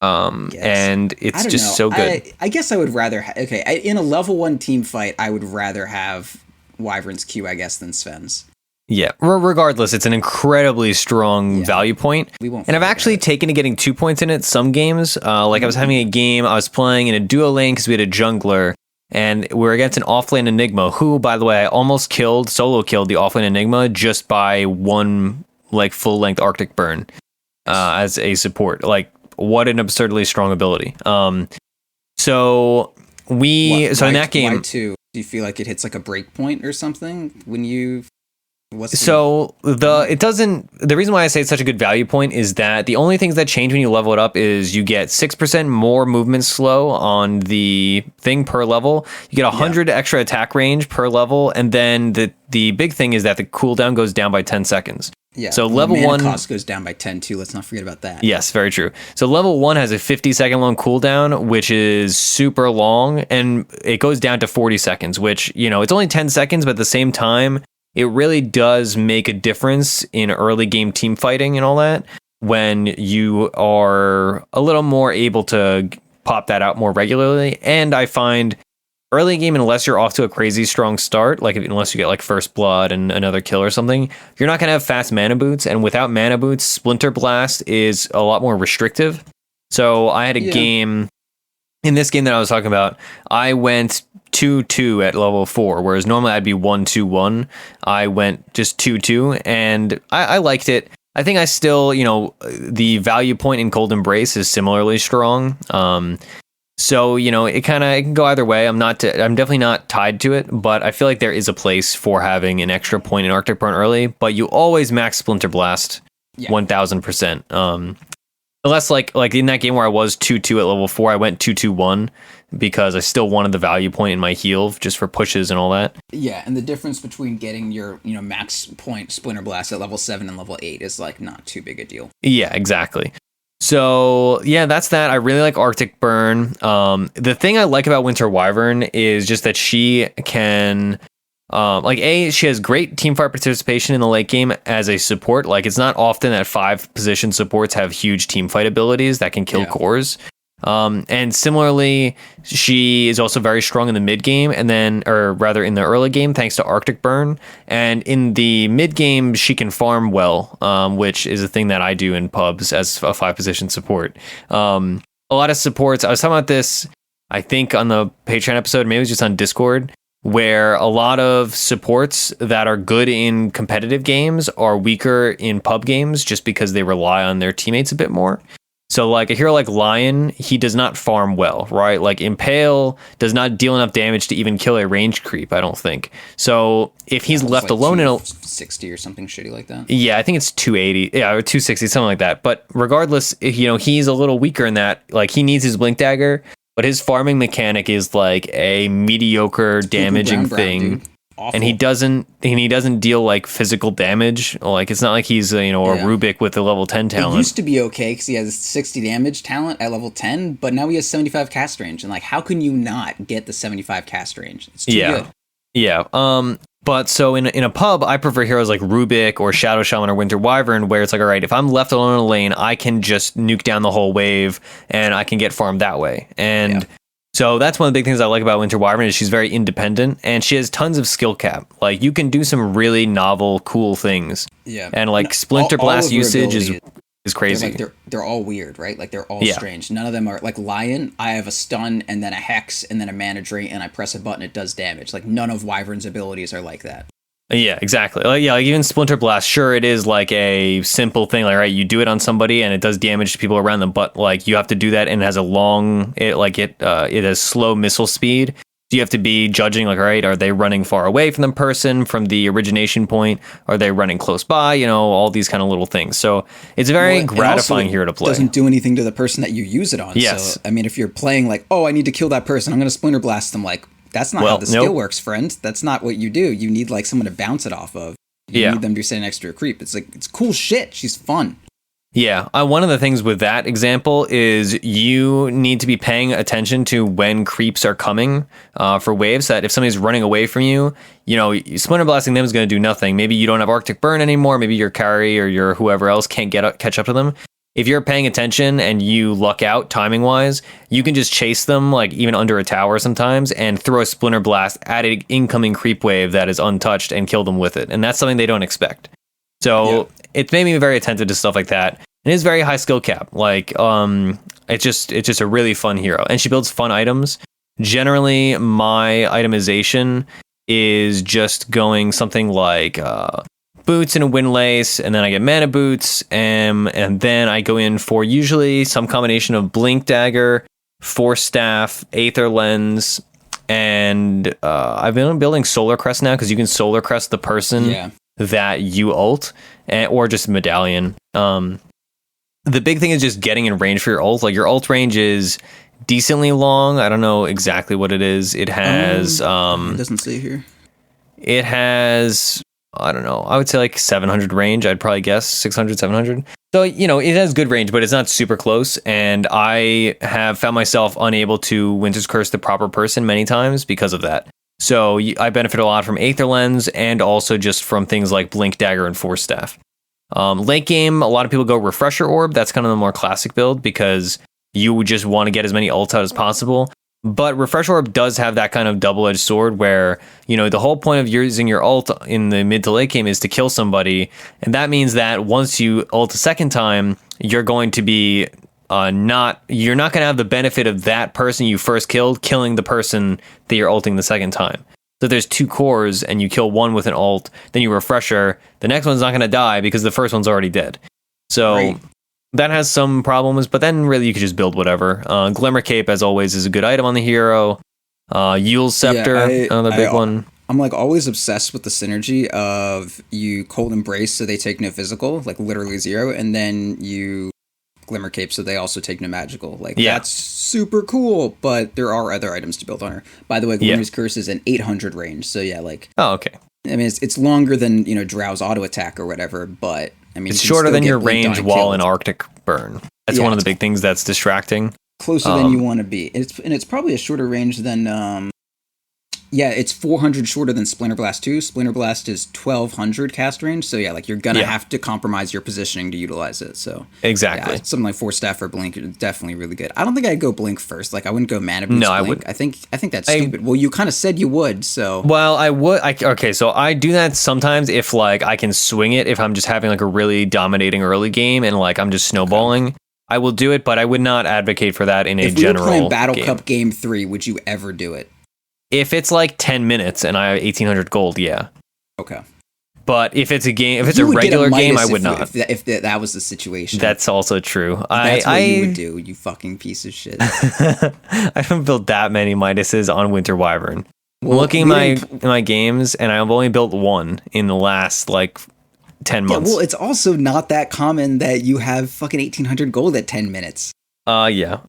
And it's just so good. I guess I would rather in a level 1 team fight, I would rather have Wyvern's Q, I guess, than Sven's. Yeah, regardless, it's an incredibly strong value point. And I've actually taken to getting 2 points in it some games. Like I was having a game, I was playing in a duo lane because we had a jungler, and we were against an offlane Enigma, who, by the way, I almost solo killed the offlane Enigma just by one like full length Arctic Burn as a support. Like, what an absurdly strong ability. So in that game, why too? Do you feel like it hits like a break point or something when you? The reason why I say it's such a good value point is that the only things that change when you level it up is you get 6% more movement slow on the thing per level. You get 100 extra attack range per level, and then the big thing is that the cooldown goes down by 10 seconds. Yeah. So level 1 cost goes down by 10 too. Let's not forget about that. Yes, very true. So level 1 has a 50-second long cooldown, which is super long, and it goes down to 40 seconds, which, it's only 10 seconds, but at the same time, it really does make a difference in early game team fighting and all that when you are a little more able to pop that out more regularly. And I find early game, unless you're off to a crazy strong start, like unless you get like first blood and another kill or something, you're not going to have fast mana boots. And without mana boots, Splinter Blast is a lot more restrictive. So I had a game in this game that I was talking about. I went 2-2 at level 4, whereas normally I'd be 1-2-1. I went just 2-2, and I liked it. I think I still, the value point in Cold Embrace is similarly strong. So, it can go either way. I'm definitely not tied to it, but I feel like there is a place for having an extra point in Arctic Burn early, but you always max Splinter Blast 1000%. Unless like in that game where I was 2-2 at level 4, I went 2-2-1 because I still wanted the value point in my heal just for pushes and all that. Yeah, and the difference between getting your, max point Splinter Blast at level 7 and level 8 is like not too big a deal. Yeah, exactly. So, yeah, that's that. I really like Arctic Burn. The thing I like about Winter Wyvern is just that she can... she has great teamfight participation in the late game as a support. Like, it's not often that 5 position supports have huge teamfight abilities that can kill cores. And similarly, she is also very strong in the mid game, and then, or rather in the early game, thanks to Arctic Burn. And in the mid game, she can farm well, which is a thing that I do in pubs as a 5 position support. A lot of supports, I was talking about this, I think on the Patreon episode, maybe it was just on Discord, where a lot of supports that are good in competitive games are weaker in pub games just because they rely on their teammates a bit more. So like a hero like Lion, he does not farm well, right? Like Impale does not deal enough damage to even kill a range creep, I don't think. So if he's left alone in a 60 or something shitty like that. Yeah, I think it's 280, yeah, or 260, something like that. But regardless, he's a little weaker in that. Like he needs his Blink Dagger, but his farming mechanic is like a mediocre damaging thing. Dude. Awful. And he doesn't deal like physical damage. Like it's not like he's a Rubik with a level 10 talent. It used to be okay because he has 60 damage talent at level 10, but now he has 75 cast range. And like, how can you not get the 75 cast range? It's too good. Yeah. But so in a pub, I prefer heroes like Rubik or Shadow Shaman or Winter Wyvern, where it's like, all right, if I'm left alone in a lane, I can just nuke down the whole wave and I can get farmed that way. And so that's one of the big things I like about Winter Wyvern is she's very independent and she has tons of skill cap. Like you can do some really novel, cool things. Yeah. And like Splinter Blast usage is crazy. They're all weird, right? Like they're all strange. None of them are like Lion. I have a stun and then a hex and then a mana drain and I press a button, it does damage. Like none of Wyvern's abilities are like that. Yeah, exactly. Like even Splinter Blast, sure, it is like a simple thing. Like, right, you do it on somebody and it does damage to people around them, but like you have to do that and it has it has slow missile speed. So you have to be judging like, all right, are they running far away from the person from the origination point? Are they running close by? All these kind of little things. So it's very gratifying here to play. It doesn't do anything to the person that you use it on. Yes. So, I mean, if you're playing like, oh, I need to kill that person, I'm going to Splinter Blast them, like, that's not how the skill works, friend. That's not what you do. You need like someone to bounce it off of. You need them to be sitting next to a creep. It's like, it's cool shit. She's fun. Yeah. One of the things with that example is you need to be paying attention to when creeps are coming for waves. That if somebody's running away from you, Splinter Blasting them is going to do nothing. Maybe you don't have Arctic Burn anymore. Maybe your carry or your whoever else can't catch up to them. If you're paying attention and you luck out timing wise, you can just chase them like even under a tower sometimes and throw a Splinter Blast at an incoming creep wave that is untouched and kill them with it. And that's something they don't expect. So it's made me very attentive to stuff like that. It is very high skill cap. Like it's just a really fun hero. And she builds fun items. Generally, my itemization is just going something like boots and a windlace, and then I get mana boots, and then I go in for usually some combination of Blink Dagger, Force Staff, Aether Lens, and I've been building Solar Crest now because you can Solar Crest the person that you ult, or just Medallion. The big thing is just getting in range for your ult. Like your ult range is decently long. I don't know exactly what it is. It has it doesn't say here. It has, I don't know, I would say like 700 range, I'd probably guess 600, 700. So, it has good range, but it's not super close. And I have found myself unable to Winter's Curse the proper person many times because of that. So I benefit a lot from Aether Lens and also just from things like Blink Dagger and Force Staff. Late game, a lot of people go Refresher Orb. That's kind of the more classic build because you just want to get as many ults out as possible. But Refresh Orb does have that kind of double-edged sword where, the whole point of using your ult in the mid to late game is to kill somebody. And that means that once you ult a second time, you're going to be you're not going to have the benefit of that person you first killed killing the person that you're ulting the second time. So if there's two cores and you kill one with an ult, then you refresher, the next one's not going to die because the first one's already dead. So that has some problems, but then really you could just build whatever. Glimmer Cape, as always, is a good item on the hero. Yule's Scepter, another big one. I'm like always obsessed with the synergy of you Cold Embrace so they take no physical, like literally 0, and then you Glimmer Cape so they also take no magical. Like that's super cool, but there are other items to build on her. By the way, Glimmer's Curse is an 800 range, so Oh, okay. I mean, it's longer than, Drow's auto attack or whatever, but I mean, it's shorter than your range wall in Arctic Burn. That's one of the big things that's distracting. Closer than you want to be. It's probably a shorter range than it's 400 shorter than Splinter Blast 2. Splinter Blast is 1200 cast range, so you're gonna have to compromise your positioning to utilize it. So exactly, something like Force Staff or Blink is definitely really good. I don't think I'd go Blink first. Like I wouldn't go Mana Boost. No, Blink. I would. I think that's stupid. Well, you kind of said you would, so. Well, I would. Okay, so I do that sometimes if I can swing it. If I'm just having a really dominating early game and I'm just snowballing. I will do it, but I would not advocate for that in a general game. If we were playing Battle Cup Game 3, would you ever do it? If it's 10 minutes and I have 1,800 gold, yeah. Okay. But if it's a game, if it's You a would get regular game, I Midas would if- not. If that was the situation. That's also true. That's what you would do, you fucking piece of shit. I haven't built that many Midases on Winter Wyvern. I'm looking at my games, and I've only built one in the last like 10 Yeah, months. well, it's also not that common that you have fucking 1800 gold at 10 minutes. Yeah.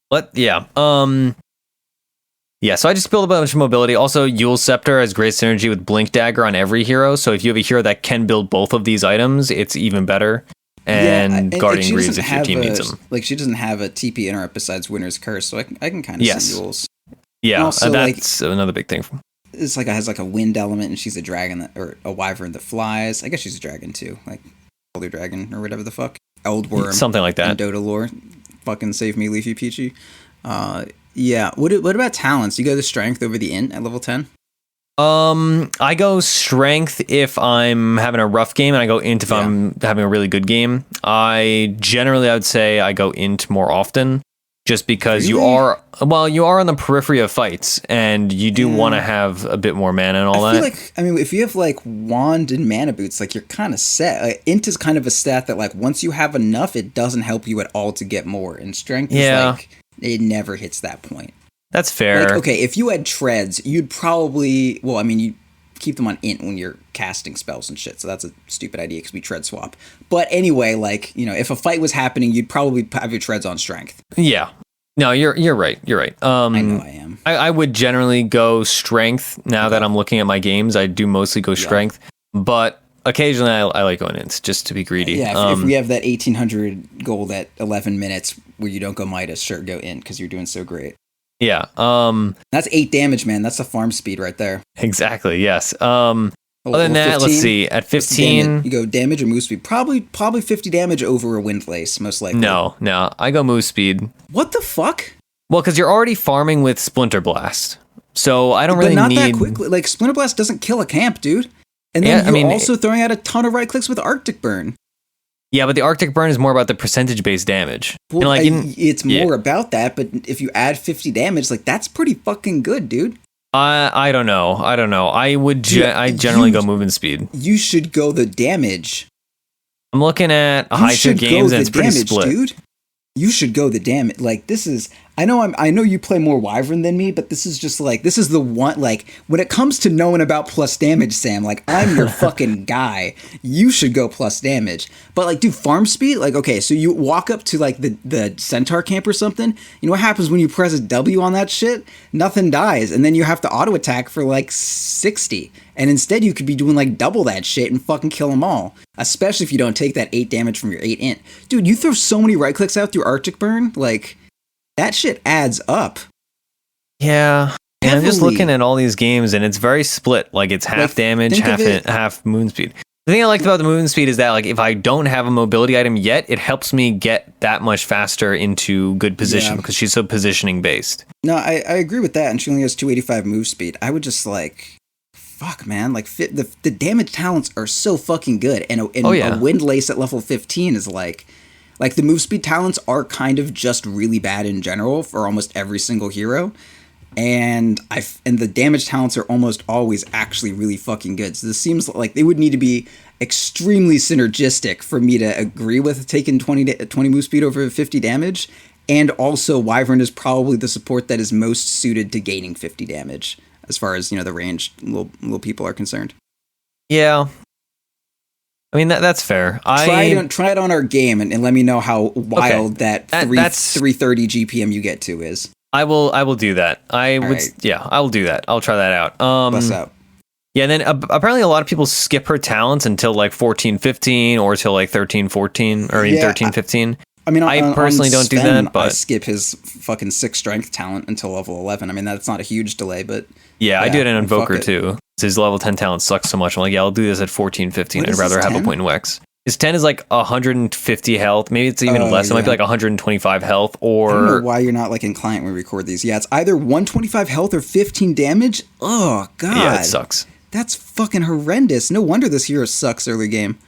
Yeah, so I just build a bunch of mobility. Also, Yule Scepter has great synergy with Blink Dagger on every hero. So if you have a hero that can build both of these items, it's even better. And Guardian she Greaves doesn't if your have team needs them. Like, she doesn't have a TP interrupt besides Winter's Curse, so I can kind of see Yule's. Yeah, also, that's another big thing. It's like it has like a wind element, and she's a dragon or a wyvern that flies. I guess she's a dragon too, like Elder Dragon or whatever the fuck. Old Worm, something like that. In Dota lore, fucking save me, Leafy Peachy. Yeah. What about talents? You go the strength over the int at level 10? I go strength if I'm having a rough game, and I go int if I'm having a really good game. I would say I go int more often, just because you are on the periphery of fights, and you do want to have a bit more mana and all that. I mean, if you have like wand and mana boots, like you're kind of set. Int is kind of a stat that like once you have enough, it doesn't help you at all to get more. And strength is like it never hits that point. That's fair. Like, okay, if you had treads, you'd probably you keep them on int when you're casting spells and shit. So that's a stupid idea because we tread swap. But anyway, like, if a fight was happening, you'd probably have your treads on strength. Yeah. No, you're right. You're right. I know I am. I would generally go strength now that I'm looking at my games. I do mostly go strength, but occasionally I like going ins just to be greedy. Yeah, if we have that 1800 gold at 11 minutes where you don't go Midas, sure, go in because you're doing so great. Yeah. That's 8 damage, man. That's the farm speed right there. Exactly. Yes. Other than that, 15, let's see. At 15, you go damage or move speed. Probably 50 damage over a Windlace, most likely. No. I go move speed. What the fuck? Well, because you're already farming with Splinter Blast, so I don't really need. But not need that quickly. Like Splinter Blast doesn't kill a camp, dude. And then you're also throwing out a ton of right clicks with Arctic Burn. Yeah, but the Arctic Burn is more about the percentage-based damage. Well, it's more about that, but if you add 50 damage, like that's pretty fucking good, dude. I don't know. I would. I generally go movement speed. You should go the damage. I'm looking at high tier games and it's pretty split, dude. You should go the damage. Like this is. I know you play more Wyvern than me, but this is just like this is the one. Like when it comes to knowing about plus damage, Sam. Like I'm your fucking guy. You should go plus damage. But like, dude, farm speed. Like okay, so you walk up to like the centaur camp or something. You know what happens when you press a W on that shit? Nothing dies, and then you have to auto attack for like 60. And instead, you could be doing like double that shit and fucking kill them all. Especially if you don't take that 8 damage from your 8 int. Dude, you throw so many right clicks out through Arctic Burn, like. That shit adds up. Yeah. And I'm just looking at all these games and it's very split. Like it's half damage, half movement speed. The thing I liked about the movement speed is that like if I don't have a mobility item yet, it helps me get that much faster into good position because she's so positioning based. No, I agree with that. And she only has 285 move speed. I would just like, fuck, man. Like the damage talents are so fucking good. And a Windlace at level 15 is like the move speed talents are kind of just really bad in general for almost every single hero. And the damage talents are almost always actually really fucking good. So this seems like they would need to be extremely synergistic for me to agree with taking 20 move speed over 50 damage. And also Wyvern is probably the support that is most suited to gaining 50 damage as far as, the ranged little people are concerned. Yeah. I mean, that's fair. Try it on our game and let me know how wild that 330 GPM you get to is. I will do that. I will do that. I'll try that out. What's up? Yeah, and then apparently a lot of people skip her talents until like 14, 15 or till like 13, 14 or even 13, 15. I mean, I personally don't do that, but I skip his fucking 6 strength talent until level 11. I mean, that's not a huge delay, but I do it in Invoker too. His level 10 talent sucks so much. I'm like, I'll do this at 14, 15. I'd rather have a point in Wex. His 10 is like 150 health. Maybe it's even less. It might be like 125 health or... I don't know why you're not like in client when we record these. Yeah, it's either 125 health or 15 damage. Oh, God. Yeah, it sucks. That's fucking horrendous. No wonder this hero sucks early game.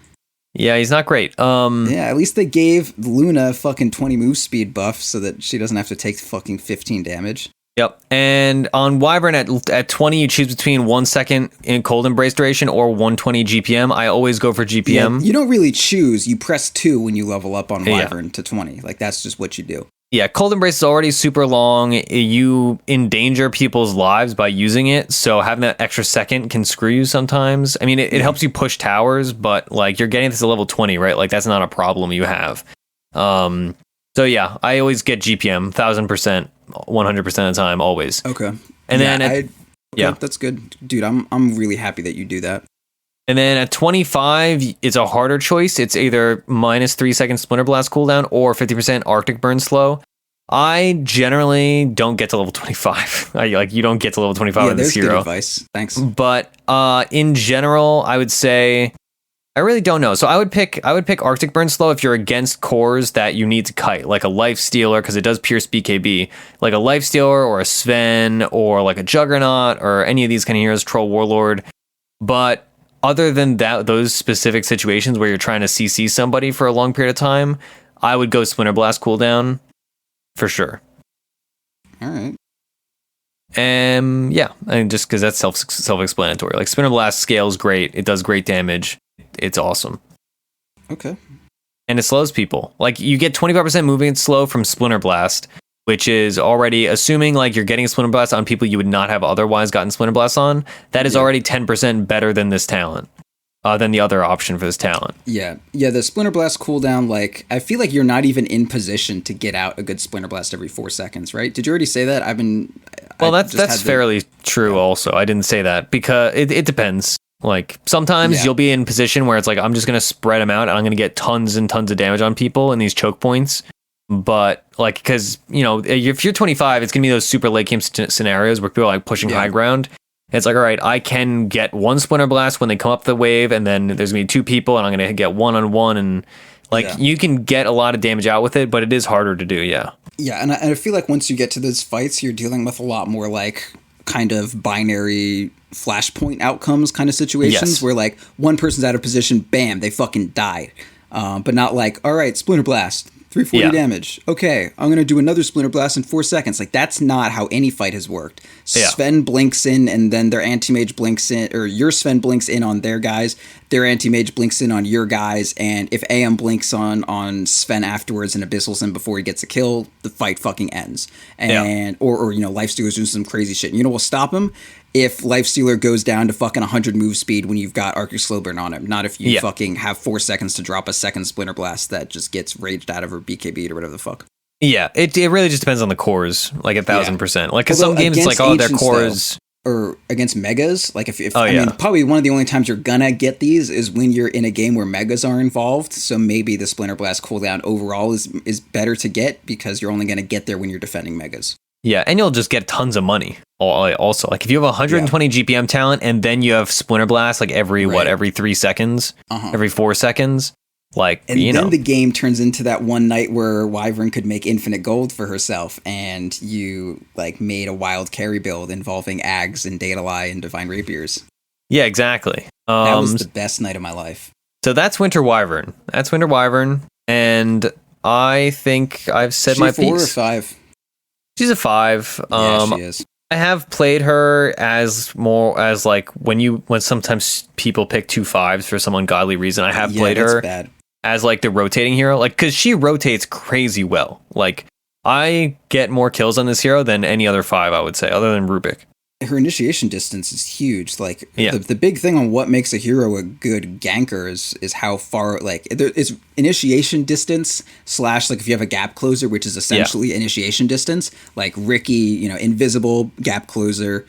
Yeah, he's not great. Yeah, at least they gave Luna fucking 20 move speed buff so that she doesn't have to take fucking 15 damage. Yep. And on Wyvern at 20, you choose between 1 second in cold embrace duration or 120 GPM. I always go for GPM. Yeah, you don't really choose. You press 2 when you level up on Wyvern to 20. Like, that's just what you do. Yeah, cold embrace is already super long. You endanger people's lives by using it, so having that extra second can screw you sometimes. I mean, it helps you push towers, but like you're getting this to level 20, right? Like that's not a problem you have. So yeah, I always get GPM 1000%, 100% of the time, always. Okay. And then that's good, dude. I'm really happy that you do that. And then at 25, it's a harder choice. It's either minus 3 seconds Splinter Blast cooldown or 50% Arctic Burn slow. I generally don't get to level 25. You don't get to level 25 with this hero. Good advice. Thanks. But in general, I would say I really don't know. So I would pick Arctic Burn slow if you're against cores that you need to kite, like a Life Stealer because it does pierce BKB, like a Life Stealer or a Sven or like a Juggernaut or any of these kind of heroes, Troll Warlord. But other than that, those specific situations where you're trying to CC somebody for a long period of time, I would go Splinter Blast cooldown for sure. All right. Yeah, I mean, just because that's self-explanatory. Like Splinter Blast scales great, it does great damage, it's awesome. Okay. And it slows people. Like you get 25% movement slow from Splinter Blast, which is already assuming like you're getting Splinter Blast on people you would not have otherwise gotten Splinter Blast on. That is already 10% better than this talent, than the other option for this talent. Yeah. The Splinter Blast cooldown, like I feel like you're not even in position to get out a good Splinter Blast every 4 seconds, right? Did you already say that? That's fairly true. Also, I didn't say that because it depends. Like sometimes you'll be in position where it's like I'm just gonna spread them out and I'm gonna get tons and tons of damage on people in these choke points. But like, because if you're 25, it's gonna be those super late game scenarios where people are like pushing high ground. It's like, all right, I can get one Splinter Blast when they come up the wave, and then there's gonna be 2 people, and I'm gonna get 1-on-1, and you can get a lot of damage out with it, but it is harder to do. Yeah, and I feel like once you get to those fights, you're dealing with a lot more like kind of binary flashpoint outcomes kind of situations where like one person's out of position, bam, they fucking died. But not like, all right, Splinter Blast, 340 damage. Okay, I'm going to do another Splinter Blast in 4 seconds. Like, that's not how any fight has worked. Sven blinks in, and then their anti-mage blinks in, or your Sven blinks in on their guys, their anti-mage blinks in on your guys, and if AM blinks on Sven afterwards and abyssals him before he gets a kill, the fight fucking ends. And or Lifestealer's doing some crazy shit. And you know what'll stop him? If Lifestealer goes down to fucking 100 move speed when you've got Arctic Slowburn on him. Not if you fucking have 4 seconds to drop a second Splinter Blast that just gets raged out of her BKB or whatever the fuck. Yeah, it really just depends on the cores, like 1000%. Like, because some games it's like, oh, their cores... Or against megas, like I mean, probably one of the only times you're gonna get these is when you're in a game where megas are involved. So maybe the Splinter Blast cooldown overall is better to get because you're only gonna get there when you're defending megas. Yeah, and you'll just get tons of money. Also, like if you have 120 GPM talent and then you have Splinter Blast like every 3 seconds, every 4 seconds, like and then the game turns into that one night where Wyvern could make infinite gold for herself, and you like made a wild carry build involving Ags and Daedalai and Divine Rapiers. Yeah, exactly. That was the best night of my life. So that's Winter Wyvern. And I think I've said my piece. 4 or 5? She's a 5. Yeah, she is. I have played her as like when sometimes people pick 2 5s for some ungodly reason. I have played her as like the rotating hero, like because she rotates crazy well. Like I get more kills on this hero than any other 5, I would say, other than Rubik. Her initiation distance is huge. Like the big thing on what makes a hero a good ganker is how far, like there is initiation distance / like if you have a gap closer, which is essentially initiation distance, like Ricky, invisible gap closer.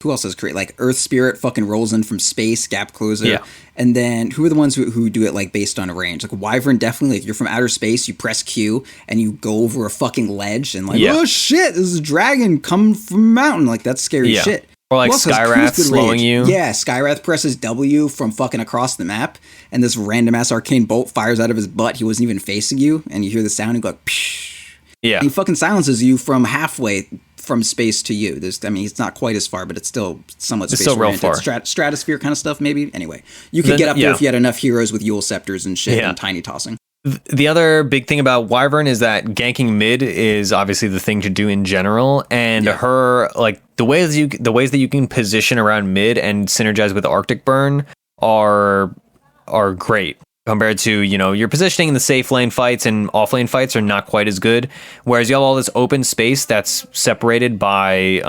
Who else has create like Earth Spirit fucking rolls in from space, gap closer. And then who are the ones who do it like based on a range? Like Wyvern definitely, like you're from outer space, you press Q and you go over a fucking ledge and like, oh shit, this is a dragon come from a mountain. Like that's scary shit. Or like Skyrath slowing you. Yeah, Skyrath presses W from fucking across the map and this random ass arcane bolt fires out of his butt. He wasn't even facing you and you hear the sound and go like, psh. Yeah. And he fucking silences you from halfway from space to you. It's not quite as far, but it's still somewhat space oriented. Stratosphere kind of stuff, maybe. Anyway, you could get up there if you had enough heroes with Yule Scepters and shit and tiny tossing. The other big thing about Wyvern is that ganking mid is obviously the thing to do in general, and her like the ways that you can position around mid and synergize with Arctic Burn are great compared to your positioning in the safe lane fights and off lane fights are not quite as good. Whereas you have all this open space that's separated by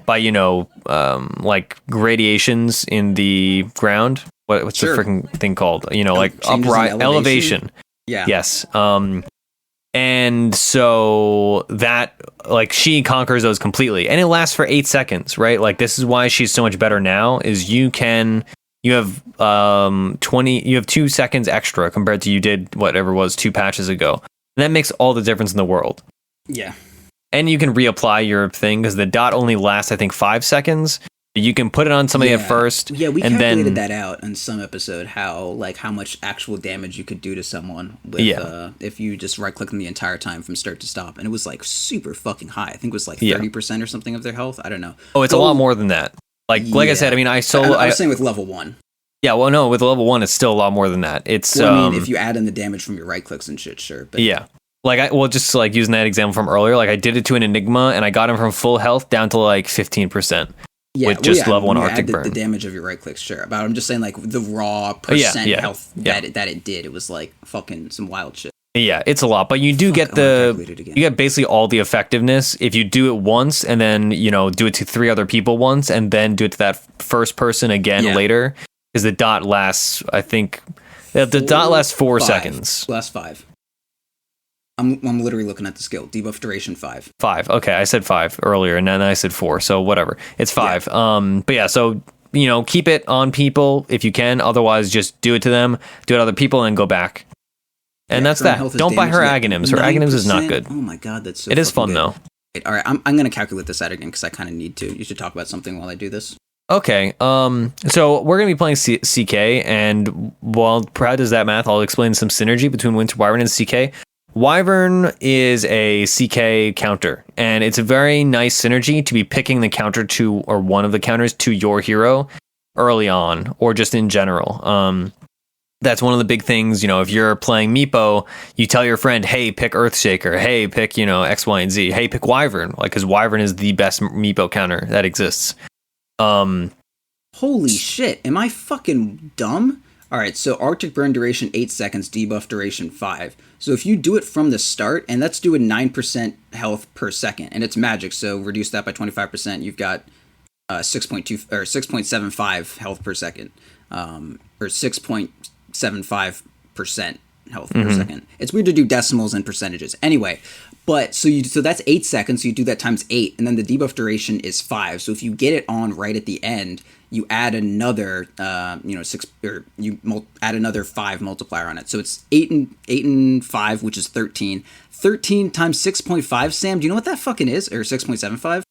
like gradiations in the ground. What's the freaking thing called? Like upright elevation. Yeah. Yes. And so that like she conquers those completely, and it lasts for 8 seconds, right? Like this is why she's so much better now. Is you have 2 seconds extra compared to you did whatever it was 2 patches ago. And that makes all the difference in the world. Yeah. And you can reapply your thing because the dot only lasts, I think, 5 seconds. You can put it on somebody at first. Yeah, we calculated that out in some episode, how much actual damage you could do to someone with if you just right click them the entire time from start to stop. And it was like super fucking high. I think it was like 30% or something of their health. I don't know. Oh, it's a lot more than that. Like I said, I mean, I was saying with level 1. Yeah, well, no, with level 1, it's still a lot more than that. It's I mean, if you add in the damage from your right clicks and shit, sure. But yeah. Like just like using that example from earlier, like I did it to an Enigma and I got him from full health down to like 15%. Yeah, with just level 1 Arctic Burn. The damage of your right clicks, sure. But I'm just saying, like, the raw percent health that it did, it was like fucking some wild shit. Yeah, it's a lot, but you do get you get basically all the effectiveness if you do it once and then do it to 3 other people once and then do it to that first person again later. Because the dot lasts, I think, dot lasts 4 seconds. Last 5. I'm literally looking at the skill. Debuff duration 5. 5. Okay, I said 5 earlier, and then I said 4. So whatever, it's 5. Yeah. But yeah, so keep it on people if you can. Otherwise, just do it to them, do it to other people, and go back. And that's that. Don't buy her Aghanims. Her Aghanims is not good. Oh my god, that's so. It is fun good. though. All right, I'm gonna calculate this out again because I kind of need to. You should talk about something while I do this. Okay, so we're going to be playing CK, and while Proud does that math, I'll explain some synergy between Winter Wyvern and CK. Wyvern is a CK counter, and it's a very nice synergy to be picking the counter to, or one of the counters to your hero early on, or just in general. That's one of the big things, if you're playing Meepo, you tell your friend, hey, pick Earthshaker, hey, pick, X, Y, and Z, hey, pick Wyvern, like, because Wyvern is the best Meepo counter that exists. Holy shit, am I fucking dumb? Alright, so Arctic Burn duration 8 seconds, debuff duration 5. So if you do it from the start, and let's do a 9% health per second, and it's magic, so reduce that by 25%, you've got 6.2 or 6.75 health per second, or 6.75% health per second. It's weird to do decimals and percentages. Anyway, but so that's 8 seconds. So you do that times 8, and then the debuff duration is 5. So if you get it on right at the end, you add another 6, or add another 5 multiplier on it. So it's 8 and 5, which is 13. 13 times 6.5. Sam, do you know what that fucking is? Or 6.75?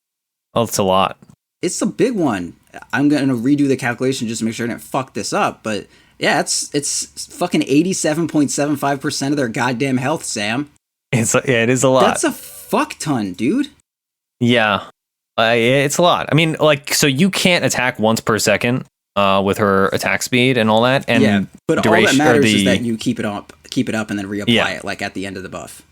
Oh, it's a lot. It's a big one. I'm gonna redo the calculation just to make sure I didn't fuck this up, but. Yeah, it's fucking 87.75% of their goddamn health, Sam. It is a lot. That's a fuck ton, dude. Yeah, it's a lot. I mean, like, so you can't attack once per second with her attack speed and all that. And yeah, but all that matters is that you keep it up, and then reapply it like at the end of the buff.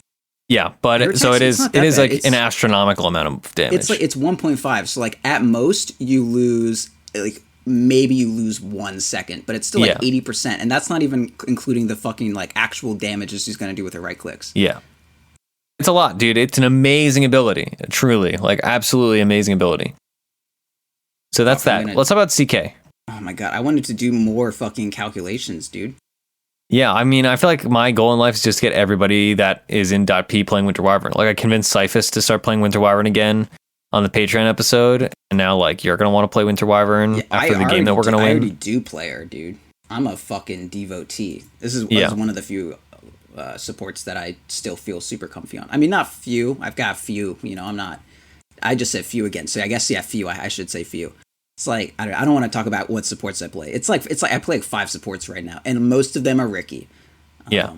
Yeah, but it is like an astronomical amount of damage. It's 1.5. So like at most you lose like. Maybe you lose 1 second, but it's still like 80%, and that's not even including the fucking like actual damages she's gonna do with her right clicks. Yeah, it's a lot, dude. It's an amazing ability, truly, like absolutely amazing ability. So that's that. Let's talk about CK. Oh my god, I wanted to do more fucking calculations, dude. Yeah, I mean, I feel like my goal in life is just to get everybody that is in .p playing Winter Wyvern. Like I convinced Cyphus to start playing Winter Wyvern again on the Patreon episode, and now like you're gonna want to play Winter Wyvern after the game that we're gonna win. I already do play her, dude. I'm a fucking devotee. This is one of the few supports that I still feel super comfy on. I mean, not few. I've got few. I'm not. I just said few again. So I guess few. I should say few. It's like I don't want to talk about what supports I play. It's like I play like 5 supports right now, and most of them are Ricky. Yeah.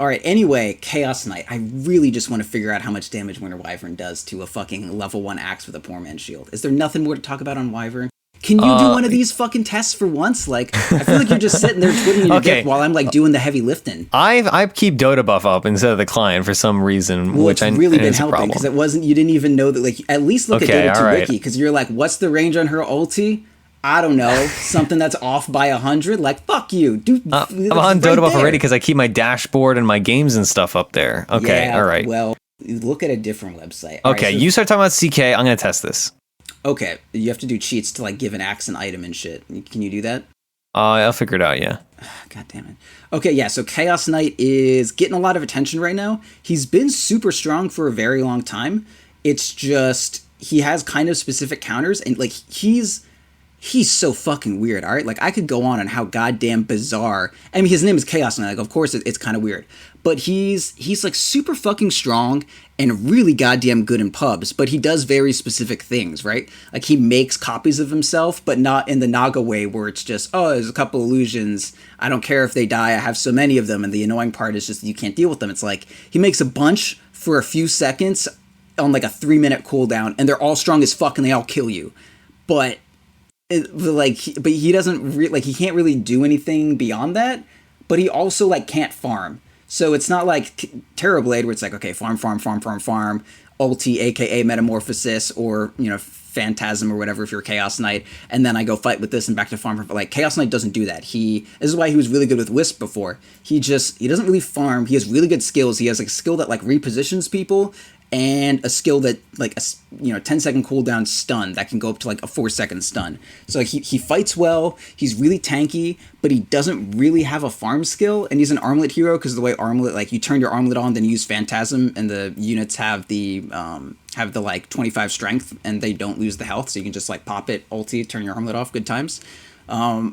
All right. Anyway, Chaos Knight. I really just want to figure out how much damage Winter Wyvern does to a fucking level 1 axe with a poor man's shield. Is there nothing more to talk about on Wyvern? Can you do one of these fucking tests for once? Like, I feel like you're just sitting there twiddling your dick while I'm like doing the heavy lifting. I keep Dota buff up instead of the client for some reason, Well, which it's really been helping because it wasn't. You didn't even know that. Like, at least look at Dota 2 Wiki because you're like, what's the range on her ulti? I don't know, something that's off by 100. Like, fuck you, dude. I'm on Dota buff already because I keep my dashboard and my games and stuff up there. Okay, yeah, all right. Well, look at a different website. Okay, right, so you start talking about CK. I'm gonna test this. Okay, you have to do cheats to like give an axe an item and shit. Can you do that? I'll figure it out. Yeah. God damn it. Okay, yeah. So Chaos Knight is getting a lot of attention right now. He's been super strong for a very long time. It's just he has kind of specific counters, and like he's so fucking weird, all right? Like, I could go on how goddamn bizarre... I mean, his name is Chaos Knight. Like, of course, it's kind of weird. But he's like, super fucking strong and really goddamn good in pubs. But he does very specific things, right? Like, he makes copies of himself, but not in the Naga way where it's just, oh, there's a couple illusions. I don't care if they die. I have so many of them. And the annoying part is just you can't deal with them. It's like, he makes a bunch for a few seconds on, like, a 3-minute cooldown. And they're all strong as fuck and they all kill you. But... but he doesn't he can't really do anything beyond that, but he also like can't farm. So it's not like Terrorblade where it's like, okay, farm, ulti, aka Metamorphosis, or Phantasm or whatever if you're Chaos Knight, and then I go fight with this and back to farm. But like Chaos Knight doesn't do that. This is why he was really good with Wisp before. He doesn't really farm. He has really good skills. He has like a skill that like repositions people, and a skill that like a 10-second cooldown stun that can go up to like a 4-second stun. So like he fights well, he's really tanky, but he doesn't really have a farm skill, and he's an armlet hero because of the way armlet, like you turn your armlet on, then you use Phantasm, and the units have the like 25 strength, and they don't lose the health, so you can just like pop it, ulti, turn your armlet off, good times. But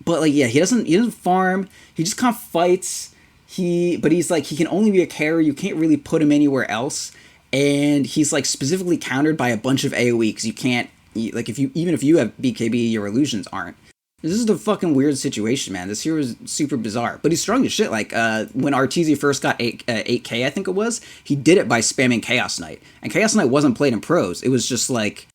like yeah, he doesn't farm, he just kind of fights. But he's like, he can only be a carry, you can't really put him anywhere else. And he's like specifically countered by a bunch of AoE because you can't like even if you have BKB, your illusions aren't. This is a fucking weird situation, man. This hero is super bizarre, but he's strong as shit. Like when Arteezy first got 8K, I think it was, he did it by spamming Chaos Knight, and Chaos Knight wasn't played in pros. It was just like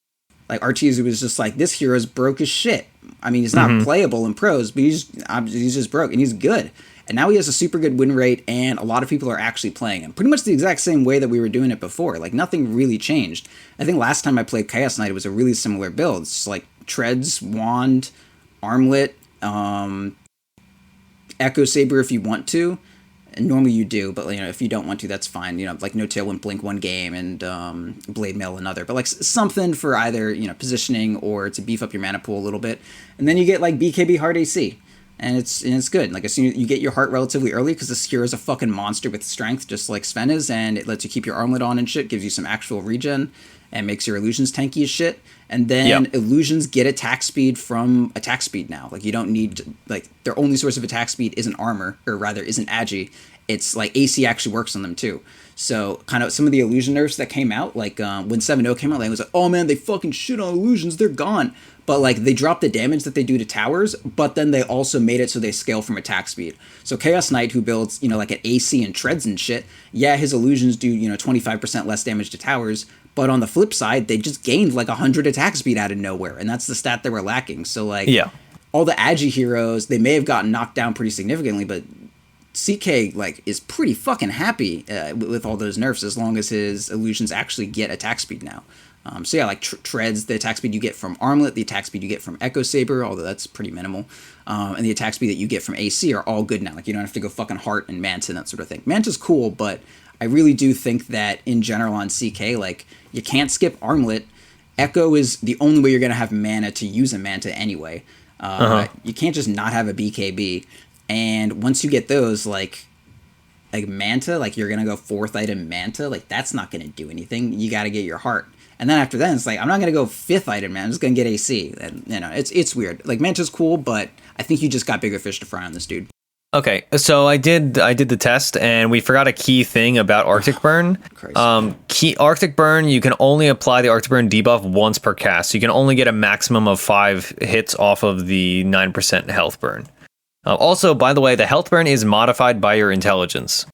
Arteezy was just like, this hero's broke as shit. I mean, he's not playable in pros, but he's just broke, and he's good. And now he has a super good win rate, and a lot of people are actually playing him. Pretty much the exact same way that we were doing it before. Like, nothing really changed. I think last time I played Chaos Knight, it was a really similar build. It's like Treads, Wand, Armlet, Echo Saber if you want to. And normally you do, but if you don't want to, that's fine. Like No Tailwind Blink one game, and Blade Mail another. But like something for either, positioning or to beef up your mana pool a little bit. And then you get like BKB hard AC. And it's good. Like, as soon as you get your heart relatively early, because this hero is a fucking monster with strength, just like Sven is, and it lets you keep your armlet on and shit, gives you some actual regen, and makes your illusions tanky as shit. And then illusions get attack speed from attack speed now. Like, you don't need like, their only source of attack speed isn't armor, or rather isn't agi. It's like AC actually works on them too. So kind of some of the illusion nerfs that came out, like when 7.0 came out, like, it was like, oh man, they fucking shit on illusions, they're gone. But like, they dropped the damage that they do to towers, but then they also made it so they scale from attack speed. So Chaos Knight, who builds, like an AC and treads and shit, yeah, his illusions do, 25% less damage to towers, but on the flip side, they just gained like 100 attack speed out of nowhere, and that's the stat they were lacking. So like, all the agi heroes, they may have gotten knocked down pretty significantly, but CK like is pretty fucking happy with all those nerfs, as long as his illusions actually get attack speed now. So yeah, like Treads, the attack speed you get from Armlet, the attack speed you get from Echo Saber, although that's pretty minimal, and the attack speed that you get from AC are all good now. Like, you don't have to go fucking Heart and Manta and that sort of thing. Manta's cool, but I really do think that in general on CK, like, you can't skip Armlet. Echo is the only way you're going to have mana to use a Manta anyway. You can't just not have a BKB. And once you get those, like Manta, like, you're going to go 4th item Manta, like, that's not going to do anything. You got to get your Heart. And then after that, it's like, I'm not going to go 5th item, man. I'm just going to get AC. And, it's weird. Like, Manta's cool, but I think you just got bigger fish to fry on this dude. Okay, so I did the test, and we forgot a key thing about Arctic Burn. Arctic Burn, you can only apply the Arctic Burn debuff once per cast. So you can only get a maximum of 5 hits off of the 9% health burn. Also, by the way, the health burn is modified by your intelligence.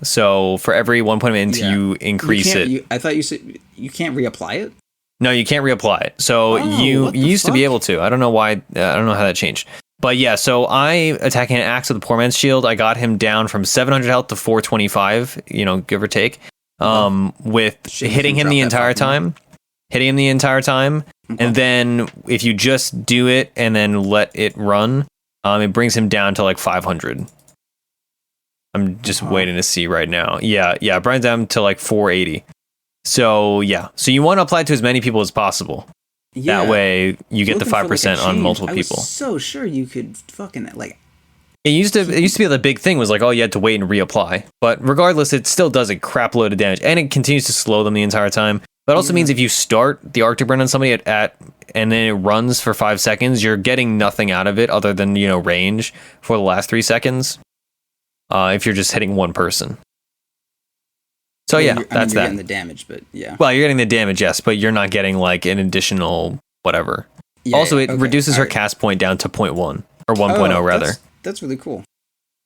So for every 1 point of int, you increase it. I thought you said you can't reapply it? No, you can't reapply it. So you used to be able to. I don't know why. I don't know how that changed. But yeah, so I attacking an axe with the poor man's shield. I got him down from 700 health to 425. Give or take. With hitting him the entire time. And then if you just do it and then let it run, it brings him down to like 500. I'm just waiting to see right now. Yeah, it brings down to like 480. So yeah, so you want to apply it to as many people as possible. Yeah. That way you get the 5% on multiple people. I was so sure you could fucking like. It used to be the big thing was like, oh, you had to wait and reapply. But regardless, it still does a crap load of damage, and it continues to slow them the entire time. But it also means if you start the Arctic Burn on somebody at and then it runs for 5 seconds, you're getting nothing out of it other than range for the last 3 seconds. If you're just hitting one person. So you're that's that. Getting the damage, but yeah. Well, you're getting the damage, yes, but you're not getting like an additional whatever. Yeah, also, it reduces her cast point down to 0.1 or 1.0 rather. That's really cool.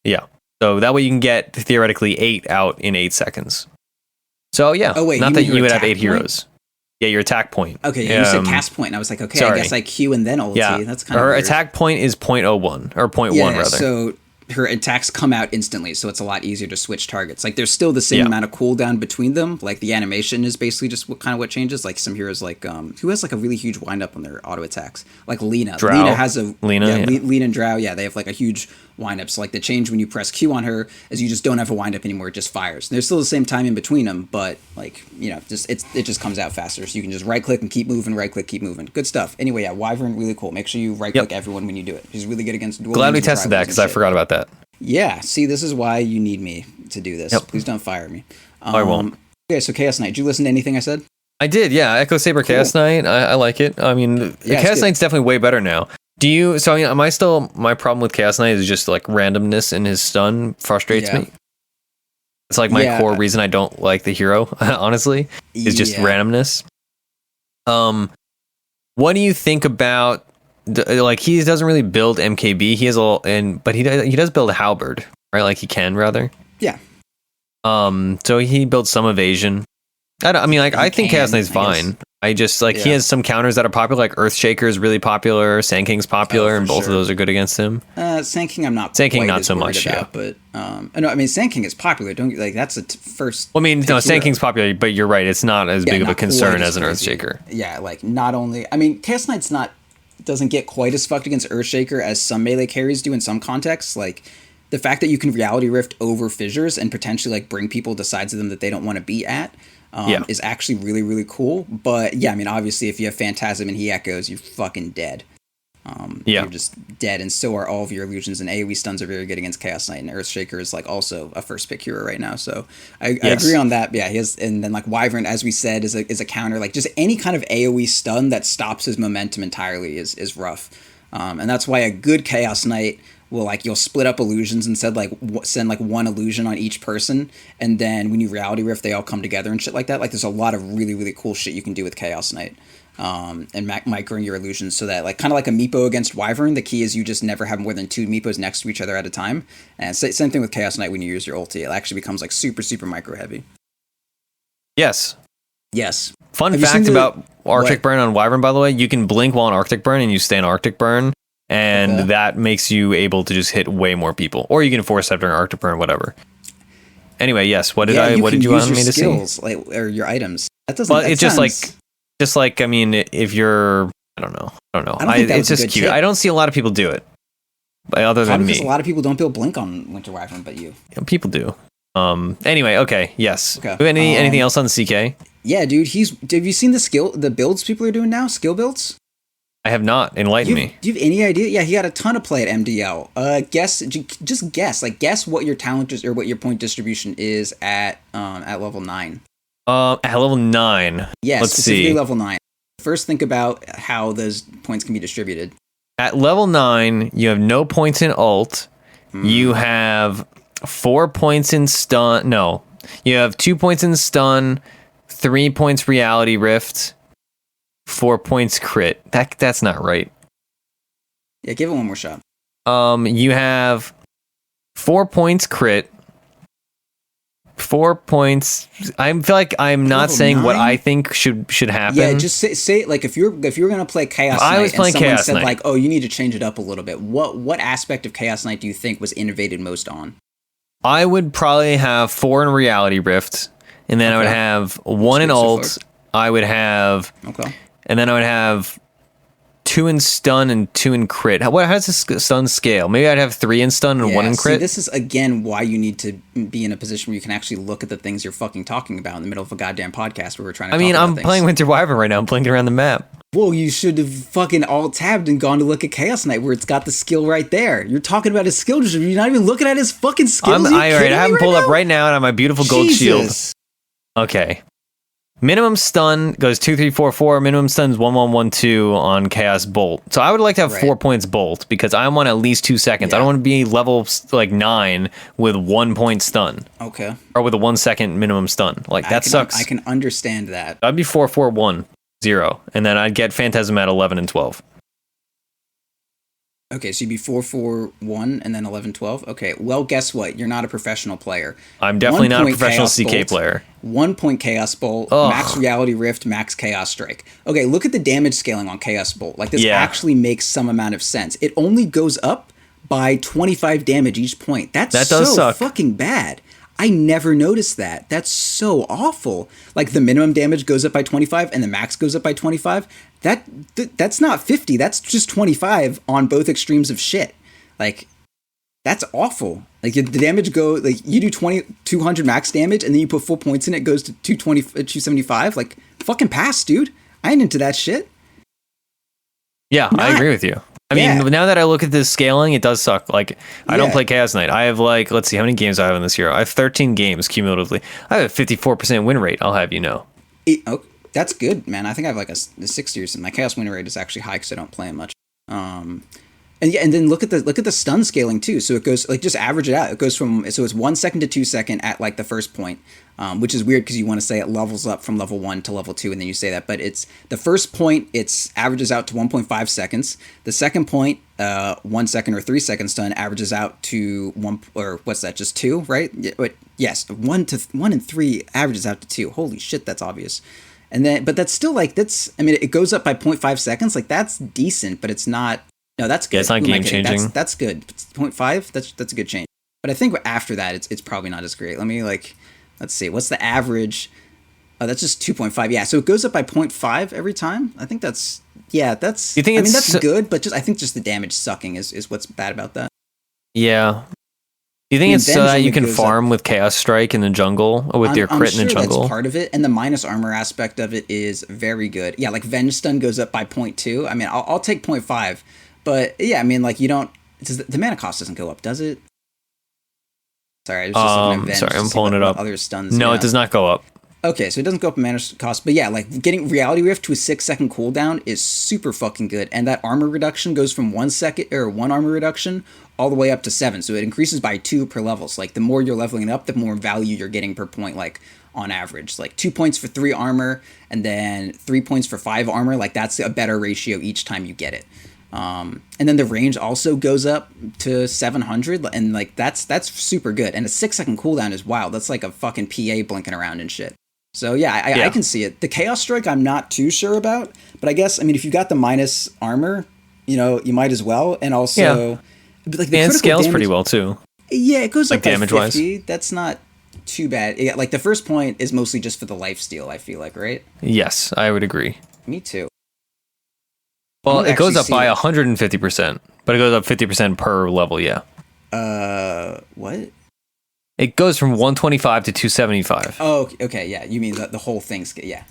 Yeah. So that way you can get theoretically 8 out in 8 seconds. So yeah. Oh wait, not that you would have 8 point? heroes. Yeah, your attack point. Okay, you said cast point, and I was like, okay, sorry. I guess I Q and then ulti. Yeah. That's kind of her weird. Attack point is 0.01 or 0.1 rather. So her attacks come out instantly, so it's a lot easier to switch targets. Like there's still the same amount of cooldown between them. Like the animation is basically just what changes. Like some heroes like who has like a really huge wind up on their auto attacks. Like Lena. Drow. Lena has a Lena and Drow, they have like a huge wind up. So like the change when you press Q on her is you just don't have a wind up anymore, it just fires. And there's still the same time in between them, but like, it just comes out faster. So you can just right click and keep moving, right click, keep moving. Good stuff. Anyway, yeah, Wyvern really cool. Make sure you right click everyone when you do it. He's really good against dual. Glad we tested that because I forgot about that. Yeah, see, this is why you need me to do this. Please don't fire me. I won't. Okay, so Chaos Knight. Did you listen to anything I said? I did, yeah. Echo Saber cool. Chaos Knight. I like it. I mean, Chaos Knight's definitely way better now. My problem with Chaos Knight is just like randomness in his stun frustrates me. It's like my core reason I don't like the hero, honestly, is just randomness. What do you think about like he doesn't really build MKB. He has but he does build a halberd, right? Like he can rather. Yeah. So he builds some evasion. I think Chaos Knight's fine. I just he has some counters that are popular, like Earthshaker is really popular, Sand King's popular, and both of those are good against him. Sand King, I'm not. Sand King, not so much. About, but no, I mean Sand King is popular. Don't like that's the first. Well, I mean, no, Sand King's popular, but you're right. It's not as big of a concern as an Earthshaker. Yeah, like not only. I mean, Chaos Knight's doesn't get quite as fucked against Earthshaker as some melee carries do in some contexts. Like the fact that you can Reality Rift over fissures and potentially like bring people to sides of them that they don't want to be at. Is actually really, really cool. But yeah, I mean, obviously, if you have Phantasm and he echoes, you're fucking dead. You're just dead, and so are all of your illusions. And AoE stuns are very good against Chaos Knight, and Earthshaker is like also a first pick hero right now. So I agree on that. But yeah, he has, and then like Wyvern, as we said, is a counter. Like just any kind of AoE stun that stops his momentum entirely is rough. And that's why a good Chaos Knight will you'll split up illusions and send one illusion on each person, and then when you Reality Rift, they all come together and shit like that. Like there's a lot of really, really cool shit you can do with Chaos Knight, and microing your illusions so that kind of like a Meepo against Wyvern. The key is you just never have more than 2 Meepos next to each other at a time. And same thing with Chaos Knight when you use your ulti. It actually becomes super, super micro heavy. Yes. Fun have fact about Arctic Burn on Wyvern, by the way, you can blink while on Arctic Burn and you stay in Arctic Burn. And that makes you able to just hit way more people, or you can force up during Arctic Burn, whatever. Anyway, yes. What did you want me to skills, see? Or your items. That doesn't. Well, it's just like I mean, if you're, I don't know. It's just cute. I don't see a lot of people do it, other than me. A lot of people don't build blink on Winter Wyvern, but you. People do. Anyway, okay. Yes. Okay. Anything else on CK? Yeah, dude. Have you seen the builds people are doing now? Skill builds. I have not. Enlighten me. Do you have any idea? Yeah, he got a ton of play at MDL. Guess what your talent is or what your point distribution is at level 9. At level 9. Yes, let's specifically see. Level 9. First, think about how those points can be distributed. At level 9, you have no points in ult. You have 4 points in stun. No, you have 2 points in stun, 3 points Reality Rift. 4 points crit. That's not right. Yeah, give it one more shot. You have 4 points crit, 4 points. I feel like I'm not Level saying what 9? I think should happen. Yeah, just say like if you're gonna play Chaos I Knight was and playing someone Chaos said Knight. like, oh, you need to change it up a little bit. What aspect of Chaos Knight do you think was innovated most on? I would probably have 4 in Reality Rift, and then I would Okay. have 1 in good so Ult. far. I would have, Okay. and then I would have 2 in Stun and 2 in Crit. How does this Stun scale? Maybe I'd have 3 in Stun and 1 in See, Crit. this is again why you need to be in a position where you can actually look at the things you're fucking talking about in the middle of a goddamn podcast where we're trying to. I mean, talk about I'm things. playing Winter Wyvern right now. I'm playing it around the map. Well, you should have fucking alt-tabbed and gone to look at Chaos Knight where it's got the skill right there. You're talking about his skill description. You're not even looking at his fucking skills. I have him pulled up right now, and I have my beautiful gold shield. Jesus. Okay. Minimum stun goes 2, 3, 4, 4. Minimum stuns 1, 1, 1, 2 on Chaos Bolt. So I would like to have Right. 4 points Bolt because I want at least 2 seconds. I Yeah. don't want to be level like 9 with 1 point stun Okay. or with a 1 second minimum stun. Like that sucks. I can understand that. I'd be 4, 4, 1, 0, and then I'd get Phantasm at 11 and 12. Okay, so you'd be 4-4-1 and then 11-12. Okay, well, guess what? You're not a professional player. I'm definitely 1 not a point professional Chaos CK Bolt, player. 1 point Chaos Bolt, Ugh. max Reality Rift, max Chaos Strike. Okay, look at the damage scaling on Chaos Bolt. Like, this Yeah. actually makes some amount of sense. It only goes up by 25 damage each point. That does so suck. fucking bad. I never noticed that. That's so awful. Like, the minimum damage goes up by 25 and the max goes up by 25. That's not 50. That's just 25 on both extremes of shit. Like, that's awful. Like, the damage like, you do 200 max damage and then you put full points in it, goes to 275. Like, fucking pass, dude. I ain't into that shit. Yeah, I Not- agree with you. I Yeah. mean, now that I look at this scaling, it does suck. Like, I don't Yeah. play Chaos Knight. I have like, let's see, how many games I have in this year? I have 13 games cumulatively. I have a 54% win rate, I'll have you know. Oh, that's good, man. I think I have like a 60 or something. My chaos win rate is actually high because I don't play it much. And yeah, and then look at the stun scaling too. So it goes like, just average it out. It goes from, so it's 1 second to 2 second at like the first point, which is weird because you want to say it levels up from level 1 to level 2, and then you say that. But it's the first point, it's averages out to 1.5 seconds. The second point, 1 second or 3 second stun averages out to 1, or what's that? Just 2, right? Yes, 1 and 3 averages out to 2. Holy shit, that's obvious. And then, but that's still like, I mean, it goes up by 0.5 seconds. Like, that's decent, but it's not. No, that's good. Yeah, it's not Who am I game kidding? changing. That's good. 0.5. That's a good change. But I think after that, it's probably not as great. Let's see. What's the average? Oh, that's just 2.5. Yeah, so it goes up by 0.5 every time. I think that's. You think I mean, it's that's good, but I think just the damage sucking is what's bad about that. Yeah. Do you think I mean, it's so Venge that you only can goes farm with Chaos Strike in the jungle or with your crit in the jungle? That's part of it, and the minus armor aspect of it is very good. Yeah, like Venge stun goes up by 0.2. I mean, I'll take 0.5, but yeah, I mean, like, you don't. The mana cost doesn't go up, does it? Sorry, I was just looking at Venge. Sorry, I'm to see pulling what it up. Other stuns. No, yeah. it does not go up. Okay, so it doesn't go up in mana cost, but yeah, like getting Reality Rift to a 6 second cooldown is super fucking good, and that armor reduction goes from 1 second or 1 armor reduction all the way up to 7, so it increases by 2 per level. So like the more you're leveling up, the more value you're getting per point, like on average. Like 2 points for 3 armor, and then 3 points for 5 armor. Like that's a better ratio each time you get it. And then the range also goes up to 700, and like that's super good. And a 6 second cooldown is wild. That's like a fucking PA blinking around and shit. So yeah, I can see it. The Chaos Strike I'm not too sure about, but I guess, I mean, if you got the minus armor, you know, you might as well. And also, but like the And it critical scales damage, pretty well too. Yeah, it goes Like up by damage-wise. 50. That's not too bad. Yeah, like the first point is mostly just for the lifesteal, I feel like, right? Yes, I would agree. Me too. Well, might it goes actually up by see 150%, but it goes up 50% per level, yeah. What? It goes from 125 to 275. Oh, okay, yeah. You mean the whole thing's, yeah.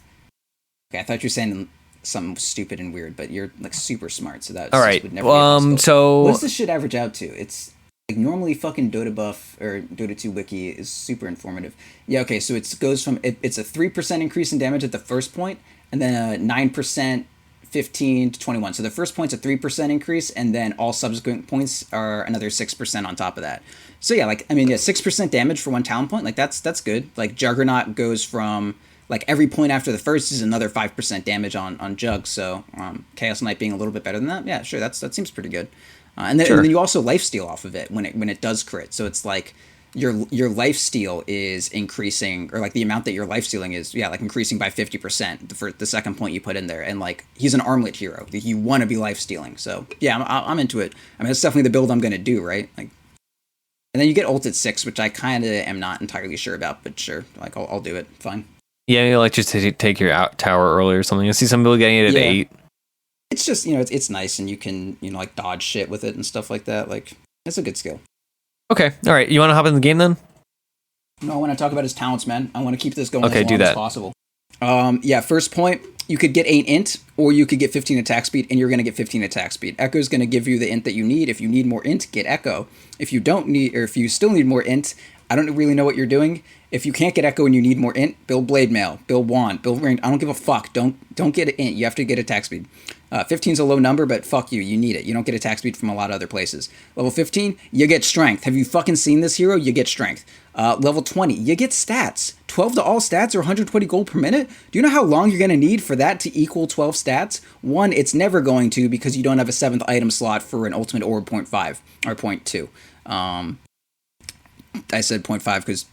Okay, I thought you were saying something stupid and weird, but you're like super smart, so that All right. would never be possible. So What does this shit average out to? It's like normally fucking Dota buff or Dota 2 wiki is super informative. Yeah, okay, so it goes from it's a 3% increase in damage at the first point, and then a 9%, 15 to 21. So the first point's a 3% increase, and then all subsequent points are another 6% on top of that. So yeah, like, I mean, yeah, 6% damage for 1 talent point, like that's good. Like Juggernaut goes from, like, every point after the first is another 5% damage on Jug. So Chaos Knight being a little bit better than that, yeah, sure, that seems pretty good. And then you also lifesteal off of it when it does crit. So it's like your life steal is increasing, or like the amount that your life stealing is, like increasing by 50% for the second point you put in there. And like he's an armlet hero, you want to be life stealing. So yeah, I'm into it. I mean, it's definitely the build I'm gonna do, right? Like, and then you get ult at 6, which I kind of am not entirely sure about, but sure, like I'll do it. Fine. Yeah, you like just to take your out tower early or something. You see some people getting it at 8. It's just, it's nice, and you can, like dodge shit with it and stuff like that. Like, it's a good skill. Okay, all right. You want to hop in the game then? No, I want to talk about his talents, man. I want to keep this going as long as possible. First point, you could get 8 int, or you could get 15 attack speed, and you're going to get 15 attack speed. Echo is going to give you the int that you need. If you need more int, get Echo. If you don't need, or if you still need more int, I don't really know what you're doing. If you can't get Echo and you need more int, build Blade Mail, build Wand, build Ring. I don't give a fuck. Don't get int. You have to get attack speed. 15 is a low number, but fuck you. You need it. You don't get attack speed from a lot of other places. Level 15, you get strength. Have you fucking seen this hero? You get strength. Level 20, you get stats. 12 to all stats or 120 gold per minute. Do you know how long you're going to need for that to equal 12 stats? 1, it's never going to, because you don't have a 7th item slot for an ultimate orb 0.5 or 0.2. I said 0.5 because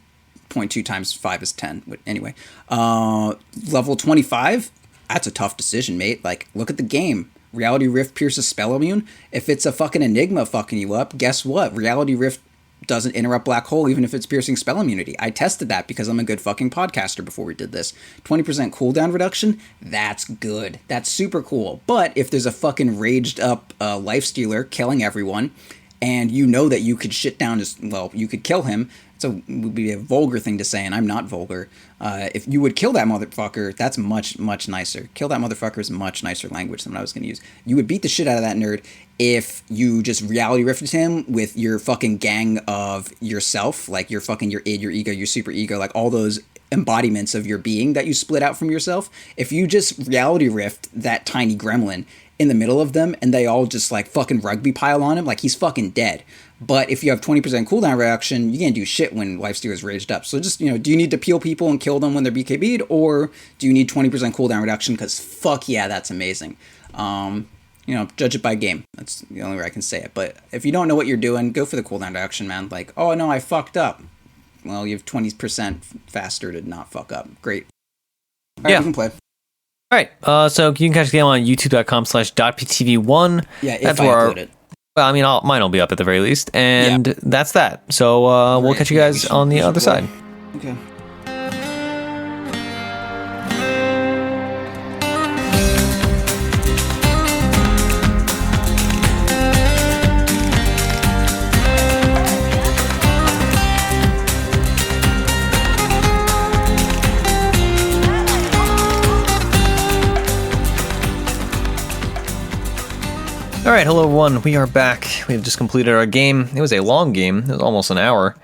0.2 times 5 is 10. But anyway, level 25, that's a tough decision, mate. Like, look at the game. Reality Rift pierces spell immune. If it's a fucking Enigma fucking you up, guess what? Reality Rift doesn't interrupt Black Hole even if it's piercing spell immunity. I tested that because I'm a good fucking podcaster before we did this. 20% cooldown reduction, that's good. That's super cool. But if there's a fucking raged up life stealer killing everyone, and you know that you could shit down you could kill him. So it would be a vulgar thing to say, and I'm not vulgar. If you would kill that motherfucker, that's much, much nicer. Kill that motherfucker is much nicer language than what I was going to use. You would beat the shit out of that nerd if you just reality rifted him with your fucking gang of yourself, like your id, your ego, your super ego, like all those embodiments of your being that you split out from yourself. If you just reality rift that tiny gremlin in the middle of them, and they all just like fucking rugby pile on him, like he's fucking dead. But if you have 20% cooldown reduction, you can't do shit when Lifesteal is raged up. So just, do you need to peel people and kill them when they're BKB'd, or do you need 20% cooldown reduction? Because fuck yeah, that's amazing. Judge it by game. That's the only way I can say it. But if you don't know what you're doing, go for the cooldown reduction, man. Like, oh no, I fucked up. Well, you have 20% faster to not fuck up. Great. All right, we can play. All right, so you can catch the game on youtube.com/.ptv1. Yeah, if I upload it. Well, I mean, mine will be up at the very least, and that's that. So we'll catch you guys on the other side. Okay. All right, hello everyone. We are back. We have just completed our game. It was a long game. It was almost an hour.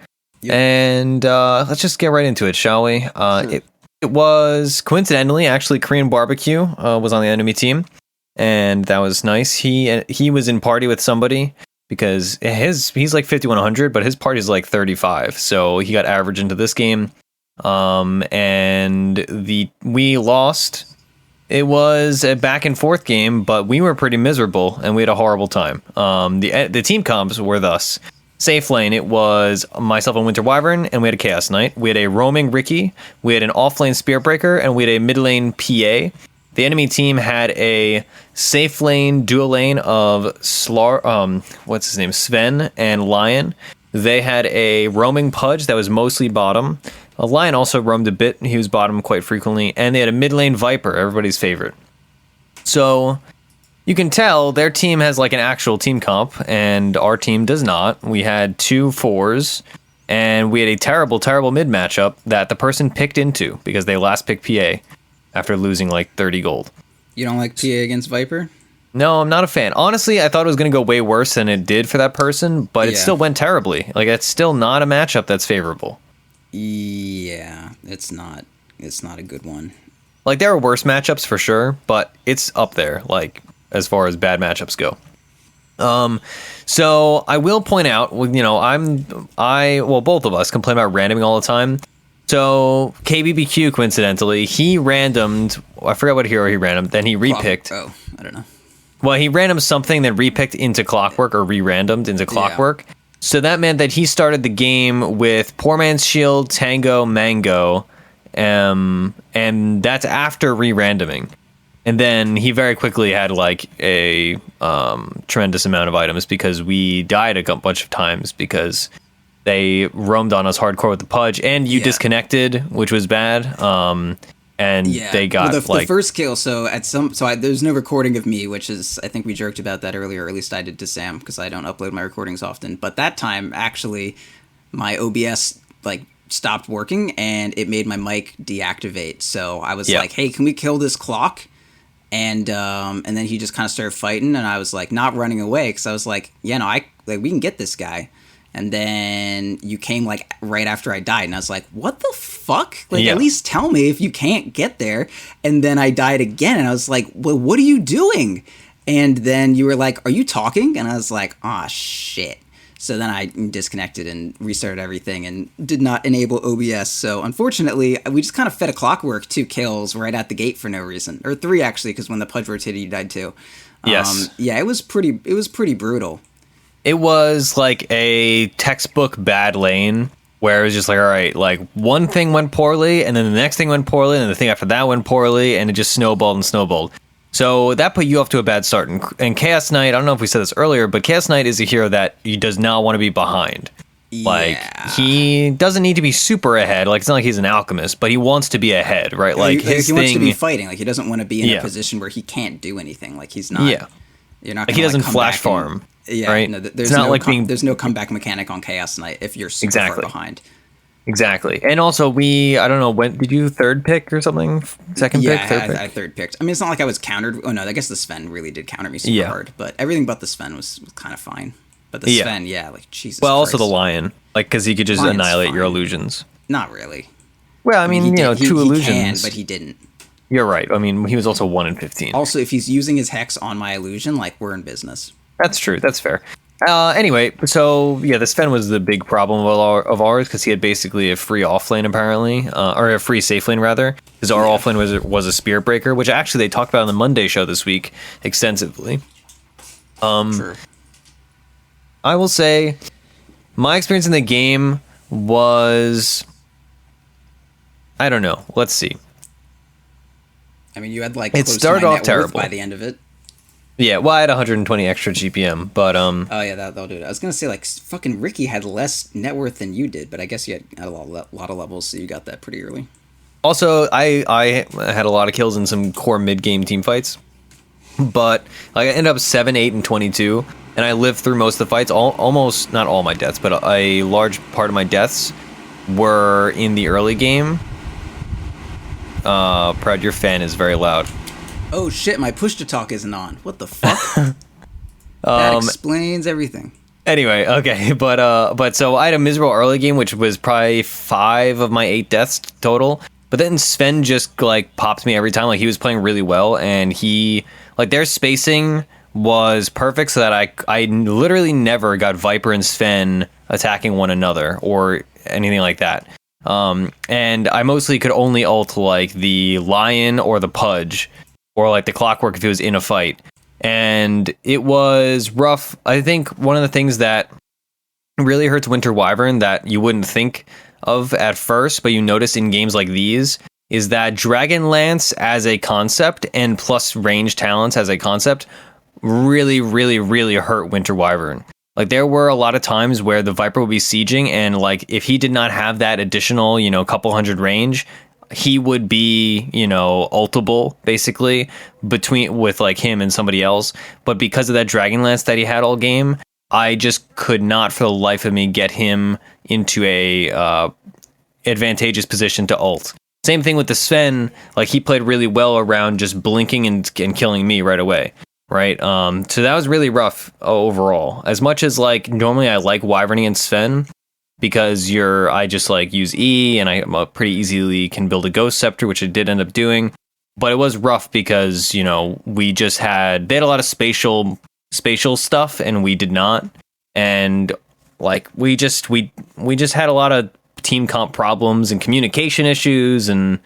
Yep. And let's just get right into it, shall we? Sure. It was coincidentally actually Korean Barbecue was on the enemy team, and that was nice. He was in party with somebody because he's like 5100, but his party's like 35, so he got average into this game. And we lost. It was a back and forth game, but we were pretty miserable and we had a horrible time. The team comps were thus: safe lane, it was myself and Winter Wyvern, and we had a Chaos Knight. We had a roaming Ricky, we had an off lane Spearbreaker, and we had a mid lane PA. The enemy team had a safe lane dual lane of Sven and Lion. They had a roaming Pudge that was mostly bottom. A Lion also roamed a bit. He was bottom quite frequently. And they had a mid lane Viper, everybody's favorite. So you can tell their team has like an actual team comp, and our team does not. We had 2 4s, and we had a terrible, terrible mid matchup that the person picked into because they last picked PA after losing like 30 gold. You don't like PA against Viper? No, I'm not a fan. Honestly, I thought it was going to go way worse than it did for that person, but it still went terribly. Like, it's still not a matchup that's favorable. Yeah, it's not a good one. Like, there are worse matchups for sure, but it's up there, like, as far as bad matchups go. So I will point out, both of us complain about randoming all the time. So KBBQ, coincidentally, he randomed, I forgot what hero he randomed, then he repicked. I don't know. Well, he randomed something, then repicked into Clockwork, or re-randomed into Clockwork. So that meant that he started the game with Poor Man's Shield, Tango, Mango, and that's after re-randoming. And then he very quickly had like a tremendous amount of items because we died a bunch of times because they roamed on us hardcore with the Pudge, and you disconnected, which was bad. And they got the first kill. So there's no recording of me, which is, I think we joked about that earlier, or at least I did to Sam, because I don't upload my recordings often. But that time, actually, my OBS like stopped working and it made my mic deactivate. So I was like, "Hey, can we kill this clock?" And then he just kind of started fighting, and I was like, not running away, because I was like, "Yeah, no, we can get this guy." And then you came like right after I died, and I was like, "What the fuck? Like, at least tell me if you can't get there." And then I died again, and I was like, "Well, what are you doing?" And then you were like, "Are you talking?" And I was like, "Ah, shit." So then I disconnected and restarted everything and did not enable OBS. So unfortunately, we just kind of fed a clockwork 2 kills right at the gate for no reason, or 3 actually, because when the Pudge rotated, you died too. Yes. Yeah, it was pretty brutal. It was like a textbook bad lane where it was just like, all right, like one thing went poorly, and then the next thing went poorly, and the thing after that went poorly, and it just snowballed and snowballed. So that put you off to a bad start. And Chaos Knight, I don't know if we said this earlier, but Chaos Knight is a hero that he does not want to be behind. Like, he doesn't need to be super ahead. Like, it's not like he's an alchemist, but he wants to be ahead, right? Like, he wants to be fighting. Like, he doesn't want to be in a position where he can't do anything. Like, he's not. Yeah. You're not. Like, he doesn't flash farm. Yeah, right? No, there's no comeback mechanic on Chaos Knight if you're super far behind. Exactly. And also, I don't know, when did you third pick or something? Second pick? Third pick? I third picked. I mean, it's not like I was countered. Oh, no, I guess the Sven really did counter me super hard. But everything but the Sven was kind of fine. But the Sven, like, Jesus Well, Christ. also the Lion. Like, because he could just annihilate your illusions. Not really. Well, I mean, 2 illusions. He can, but he didn't. You're right. I mean, he was also 1 in 15. Also, if he's using his Hex on my illusion, like, we're in business. That's true. That's fair. Anyway, so the Sven was the big problem of ours because he had basically a free off lane apparently, or a free safe lane rather, because our off lane was a Spirit Breaker, which actually they talked about on the Monday show this week extensively. True. I will say, my experience in the game was, I don't know. Let's see. I mean, you had like it started off terrible by the end of it. Yeah, well, I had 120 extra GPM, but Oh yeah, that'll do it. I was gonna say like fucking Ricky had less net worth than you did, but I guess you had a lot of levels, so you got that pretty early. Also, I had a lot of kills in some core mid game team fights, but like I ended up 7, 8, and 22, and I lived through most of the fights. Almost not all my deaths, but a large part of my deaths were in the early game. Proud, your fan is very loud. Oh shit, my push to talk isn't on. What the fuck? That explains everything. Anyway, okay, but so I had a miserable early game, which was probably 5 of my 8 deaths total. But then Sven just like popped me every time. Like he was playing really well, and he like their spacing was perfect, so that I literally never got Viper and Sven attacking one another or anything like that. And I mostly could only ult like the Lion or the Pudge. Or like the Clockwork if it was in a fight. And it was rough. I think one of the things that really hurts Winter Wyvern that you wouldn't think of at first, but you notice in games like these, is that Dragon Lance as a concept and plus range talents as a concept really, really, really hurt Winter Wyvern. Like there were a lot of times where the Viper would be sieging, and like if he did not have that additional, couple hundred range, he would be, ultable basically with like him and somebody else. But because of that Dragon Lance that he had all game, I just could not for the life of me get him into a advantageous position to ult. Same thing with the Sven. Like he played really well around just blinking and killing me right away. Right. So that was really rough overall. As much as like normally I like Wyverning and Sven, because I just like use E and I pretty easily can build a Ghost Scepter, which I did end up doing. But it was rough because, they had a lot of spatial stuff and we did not. And like we just had a lot of team comp problems and communication issues, and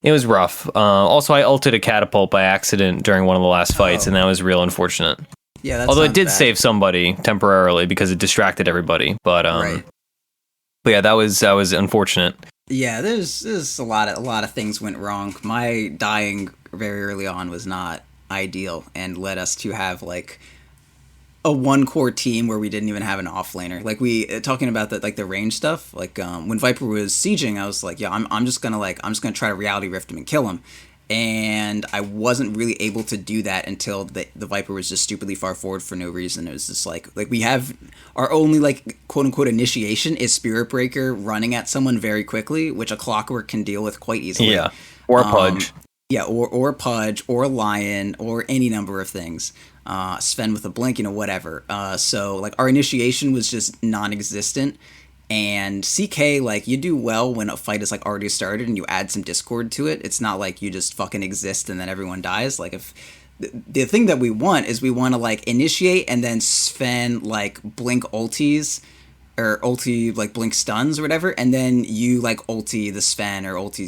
it was rough. Also, I ulted a catapult by accident during one of the last fights, and that was real unfortunate. Yeah, that Although it sounds did bad. save somebody temporarily because it distracted everybody. Right. But yeah, that was unfortunate. Yeah, there's a lot of things went wrong. My dying very early on was not ideal and led us to have like a one core team where we didn't even have an offlaner. Like we talking about the range stuff. Like when Viper was sieging, I was like, yeah, I'm just gonna try to reality rift him and kill him. And I wasn't really able to do that until the Viper was just stupidly far forward for no reason. It was just like we have our only like quote unquote initiation is Spirit Breaker running at someone very quickly, which a Clockwork can deal with quite easily. Yeah, or a Pudge. Yeah, or Pudge, or Lion, or any number of things. Sven with a blink, whatever. So like our initiation was just non-existent. And CK, like, you do well when a fight is like already started and you add some discord to it. It's not like you just fucking exist and then everyone dies. Like if the thing that we want is we want to like initiate and then Sven like blink ultis or ulti like blink stuns or whatever, and then you like ulti the Sven or ulti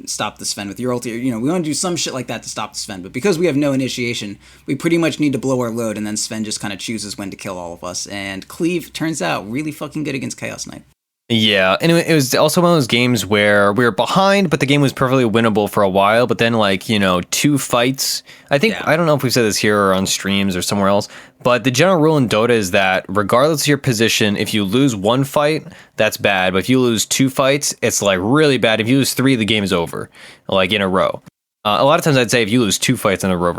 stop the Sven with your ulti, or we want to do some shit like that to stop the Sven. But because we have no initiation, we pretty much need to blow our load, and then Sven just kind of chooses when to kill all of us. And Cleave turns out really fucking good against Chaos Knight. Yeah, and it was also one of those games where we were behind, but the game was perfectly winnable for a while. But then, like, 2 fights. I think, I don't know if we've said this here or on streams or somewhere else, but the general rule in Dota is that regardless of your position, if you lose 1 fight, that's bad. But if you lose 2 fights, it's like really bad. If you lose 3, the game is over, like in a row. A lot of times I'd say if you lose 2 fights in a row,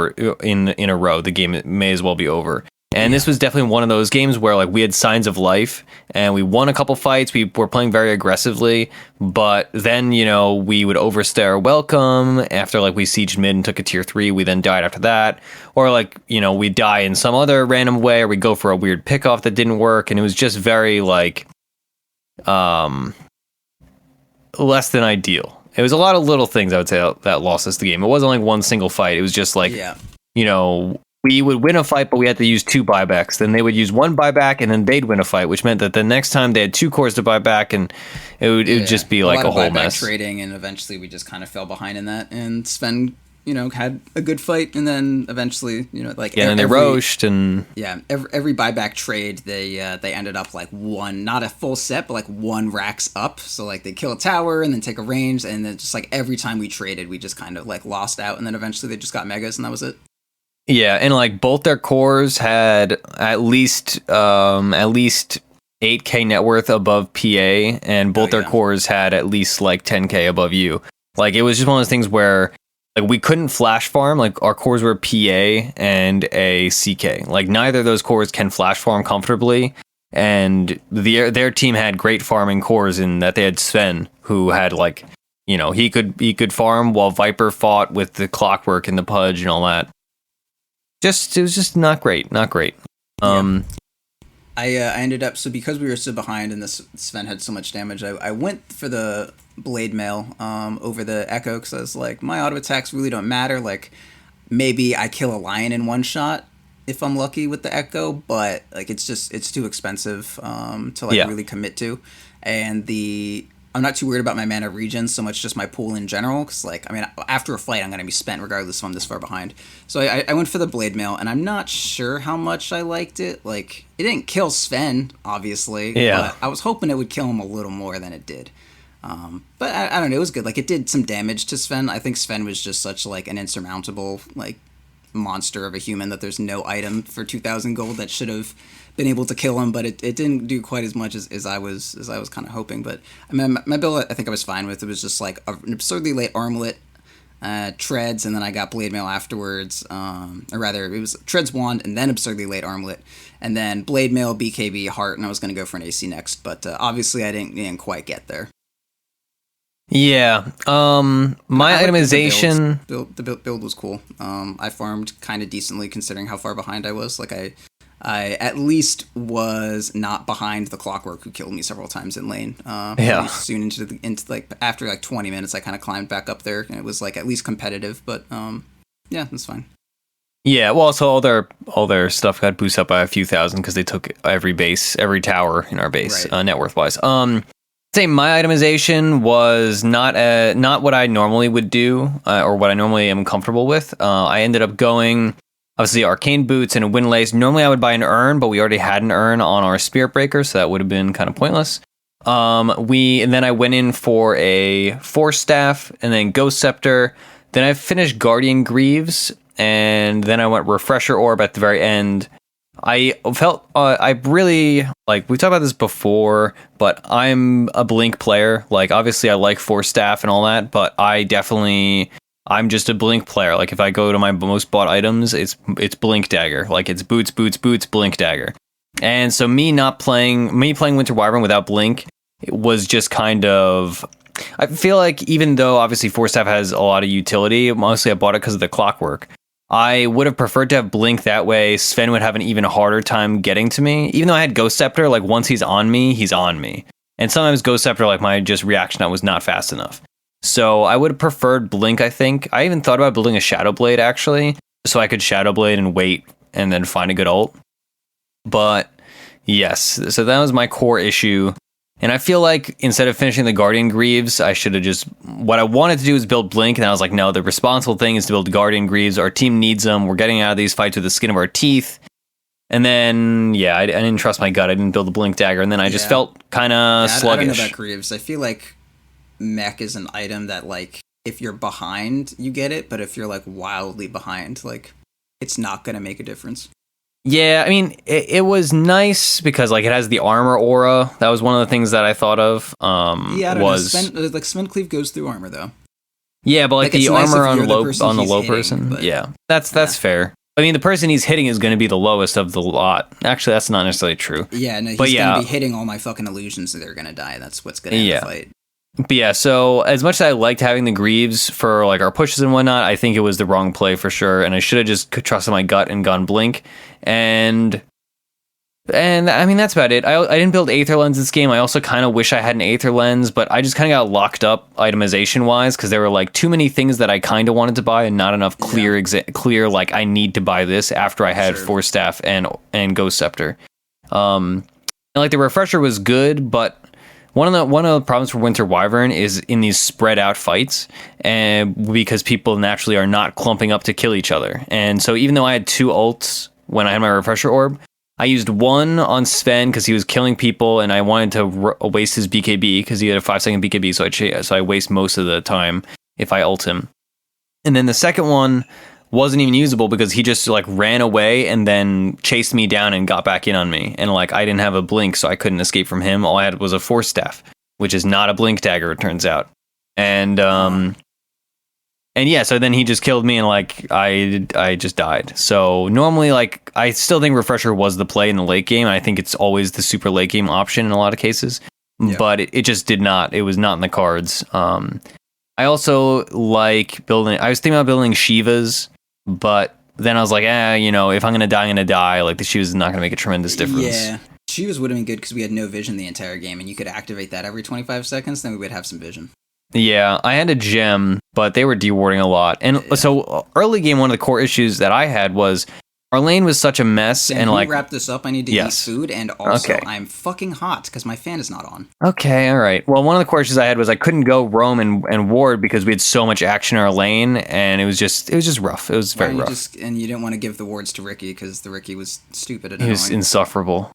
the game may as well be over. And this was definitely one of those games where like we had signs of life and we won a couple fights. We were playing very aggressively, but then, we would overstay our welcome after like we sieged mid and took a tier 3. We then died after that. Or like, we die in some other random way, or we go for a weird pickoff that didn't work. And it was just very like, less than ideal. It was a lot of little things I would say that lost us the game. It wasn't like one single fight. It was just like, we would win a fight, but we had to use 2 buybacks. Then they would use 1 buyback, and then they'd win a fight, which meant that the next time they had 2 cores to buy back, and it would just be like a whole mess. Trading, and eventually we just kind of fell behind in that. And Sven, had a good fight, and then eventually, and they roached, and every buyback trade they ended up like 1, not a full set, but like 1 racks up. So like they kill a tower and then take a range, and then just like every time we traded, we just kind of like lost out, and then eventually they just got megas, and that was it. Yeah, and like both their cores had at least 8K net worth above PA, and both their cores had at least like 10K above you. Like it was just one of those things where like we couldn't flash farm. Like our cores were PA and a CK. Like neither of those cores can flash farm comfortably, and their team had great farming cores in that they had Sven, who had like he could farm while Viper fought with the Clockwork and the Pudge and all that. It was just not great. I ended up, so because we were so behind and this Sven had so much damage, I went for the Blade Mail over the Echo, because I was like, my auto attacks really don't matter. Like maybe I kill a Lion in 1 shot if I'm lucky with the Echo, but like it's too expensive to really commit to. And I'm not too worried about my mana regen so much, just my pool in general, because after a fight I'm going to be spent regardless if I'm this far behind. So I went for the Blade Mail, and I'm not sure how much I liked it. Like it didn't kill Sven, obviously, but I was hoping it would kill him a little more than it did. But I don't know, it was good. Like it did some damage to Sven. I think Sven was just such like an insurmountable like monster of a human that there's no item for 2,000 gold that should have been able to kill him, but it didn't do quite as much as I was kind of hoping. But my build I think I was fine with. It was just like an absurdly late armlet, treads, and then I got Blade Mail afterwards, or rather it was treads wand and then absurdly late armlet, and then Blade Mail, BKB, heart, and I was going to go for an AC next, but obviously I didn't quite get there. Yeah, my itemization the build was cool. I farmed kind of decently considering how far behind I was. Like I at least was not behind the Clockwork, who killed me several times in lane. Soon into like after like 20 minutes, I kind of climbed back up there, and it was like at least competitive. But that's fine. Yeah, well, so all their stuff got boosted up by a few thousand because they took every tower in our base, net worth wise. Say my itemization was not what I normally would do, or what I normally am comfortable with. I ended up going obviously arcane boots and a windlace. Normally I would buy an urn, but we already had an urn on our spirit breaker, so that would have been kind of pointless. And then I went in for a force staff and then ghost scepter. Then I finished guardian greaves, and then I went refresher orb at the very end. I felt I really like, we talked about this before, but I'm a blink player. Like, obviously I like force staff and all that, but I'm just a blink player. Like, if I go to my most bought items, it's blink dagger. Like, it's boots, blink dagger. And so me playing Winter Wyvern without blink, it was just kind of, I feel like, even though obviously force staff has a lot of utility, mostly I bought it because of the clockwork. I would have preferred to have blink, that way Sven would have an even harder time getting to me. Even though I had ghost scepter, like, once he's on me, he's on me. And sometimes ghost scepter, like, my just reaction time was not fast enough. So I would have preferred blink, I think. I even thought about building a shadow blade, actually, so I could shadow blade and wait and then find a good ult. But yes, so that was my core issue. And I feel like instead of finishing the Guardian Greaves, I should have just, what I wanted to do was build Blink, and I was like, no, the responsible thing is to build Guardian Greaves. Our team needs them. We're getting out of these fights with the skin of our teeth. And then, yeah, I didn't trust my gut. I didn't build the Blink Dagger, and then I just felt kind of sluggish. I don't know about Greaves. I feel like mech is an item that, like, if you're behind, you get it, but if you're, like, wildly behind, like, it's not going to make a difference. Yeah, I mean, it was nice because, like, it has the armor aura. That was one of the things that I thought of. Yeah, I don't know. Like, Sven Cleave goes through armor, though. Yeah, but, like the nice armor on the low hitting, person. but, yeah, that's fair. I mean, the person he's hitting is going to be the lowest of the lot. Actually, that's not necessarily true. Yeah, no, he's going to be hitting all my fucking illusions, and they're going to die. That's what's going to end the fight. But yeah, so as much as I liked having the Greaves for, like, our pushes and whatnot, I think it was the wrong play for sure, and I should have just trusted my gut and gone Blink. And I mean, that's about it. I didn't build Aether Lens this game. I also kind of wish I had an Aether Lens, but I just kind of got locked up itemization-wise because there were, like, too many things that I kind of wanted to buy and not enough clear, like, I need to buy this after I had Force Staff and Ghost Scepter. And, like, the Refresher was good, but one of the problems for Winter Wyvern is in these spread out fights, and because people naturally are not clumping up to kill each other. And so even though I had 2 ults when I had my Refresher Orb, I used one on Sven because he was killing people, and I wanted to waste his BKB because he had a 5-second BKB, so I waste most of the time if I ult him. And then the second one wasn't even usable because he just, like, ran away and then chased me down and got back in on me. And, like, I didn't have a blink, so I couldn't escape from him. All I had was a force staff, which is not a blink dagger, it turns out. And yeah, so then he just killed me, and, like, I just died. So normally, like, I still think Refresher was the play in the late game. And I think it's always the super late game option in a lot of cases. Yeah. But it just did not. It was not in the cards. I also like building. I was thinking about building Shivas, but then I was like, if I'm gonna die, I'm gonna die. Like, the Shivas is not gonna make a tremendous difference. Yeah, Shivas would have been good because we had no vision the entire game, and you could activate that every 25 seconds. Then we would have some vision. Yeah, I had a gem, but they were dewarding a lot. And so early game, one of the core issues that I had was our lane was such a mess. Sam, and can like, you wrap this up? I need to eat food, and also I'm fucking hot because my fan is not on. Okay, all right. Well, one of the core issues I had was I couldn't go roam and ward because we had so much action in our lane, and it was just rough. It was very rough. And you didn't want to give the wards to Ricky because the Ricky was stupid and annoying. He was insufferable.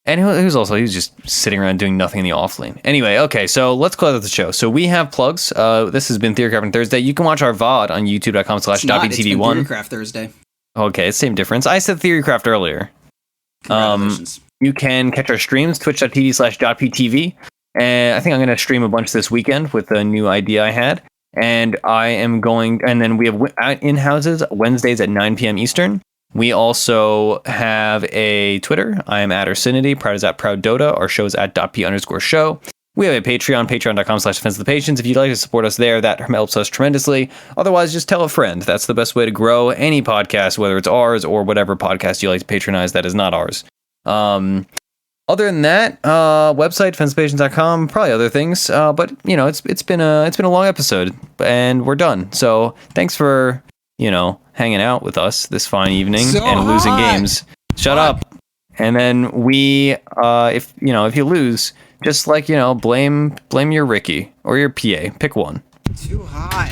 And he was just sitting around doing nothing in the off lane. Anyway, okay, so let's close out the show. So we have plugs. This has been Theorycraft on Thursday. You can watch our VOD on youtube.com/.btv1. It's been Theorycraft Thursday. Okay, same difference. I said Theorycraft earlier. Congratulations. You can catch our streams, twitch.tv/.ptv. And I think I'm going to stream a bunch this weekend with a new idea I had. And then we have in-houses Wednesdays at 9 p.m. Eastern. We also have a Twitter. I am at Ursinity. Proud is at Proud Dota. Our show is at .p_show. We have a Patreon, patreon.com/Defense of the Patience. If you'd like to support us there, that helps us tremendously. Otherwise, just tell a friend. That's the best way to grow any podcast, whether it's ours or whatever podcast you like to patronize that is not ours. Other than that, website, defenseofthepatience.com, probably other things. But, it's been a long episode, and we're done. So thanks for, hanging out with us this fine evening and losing games. Shut up. And then we, if you lose, just blame your Ricky or your PA. Pick one. Too hot.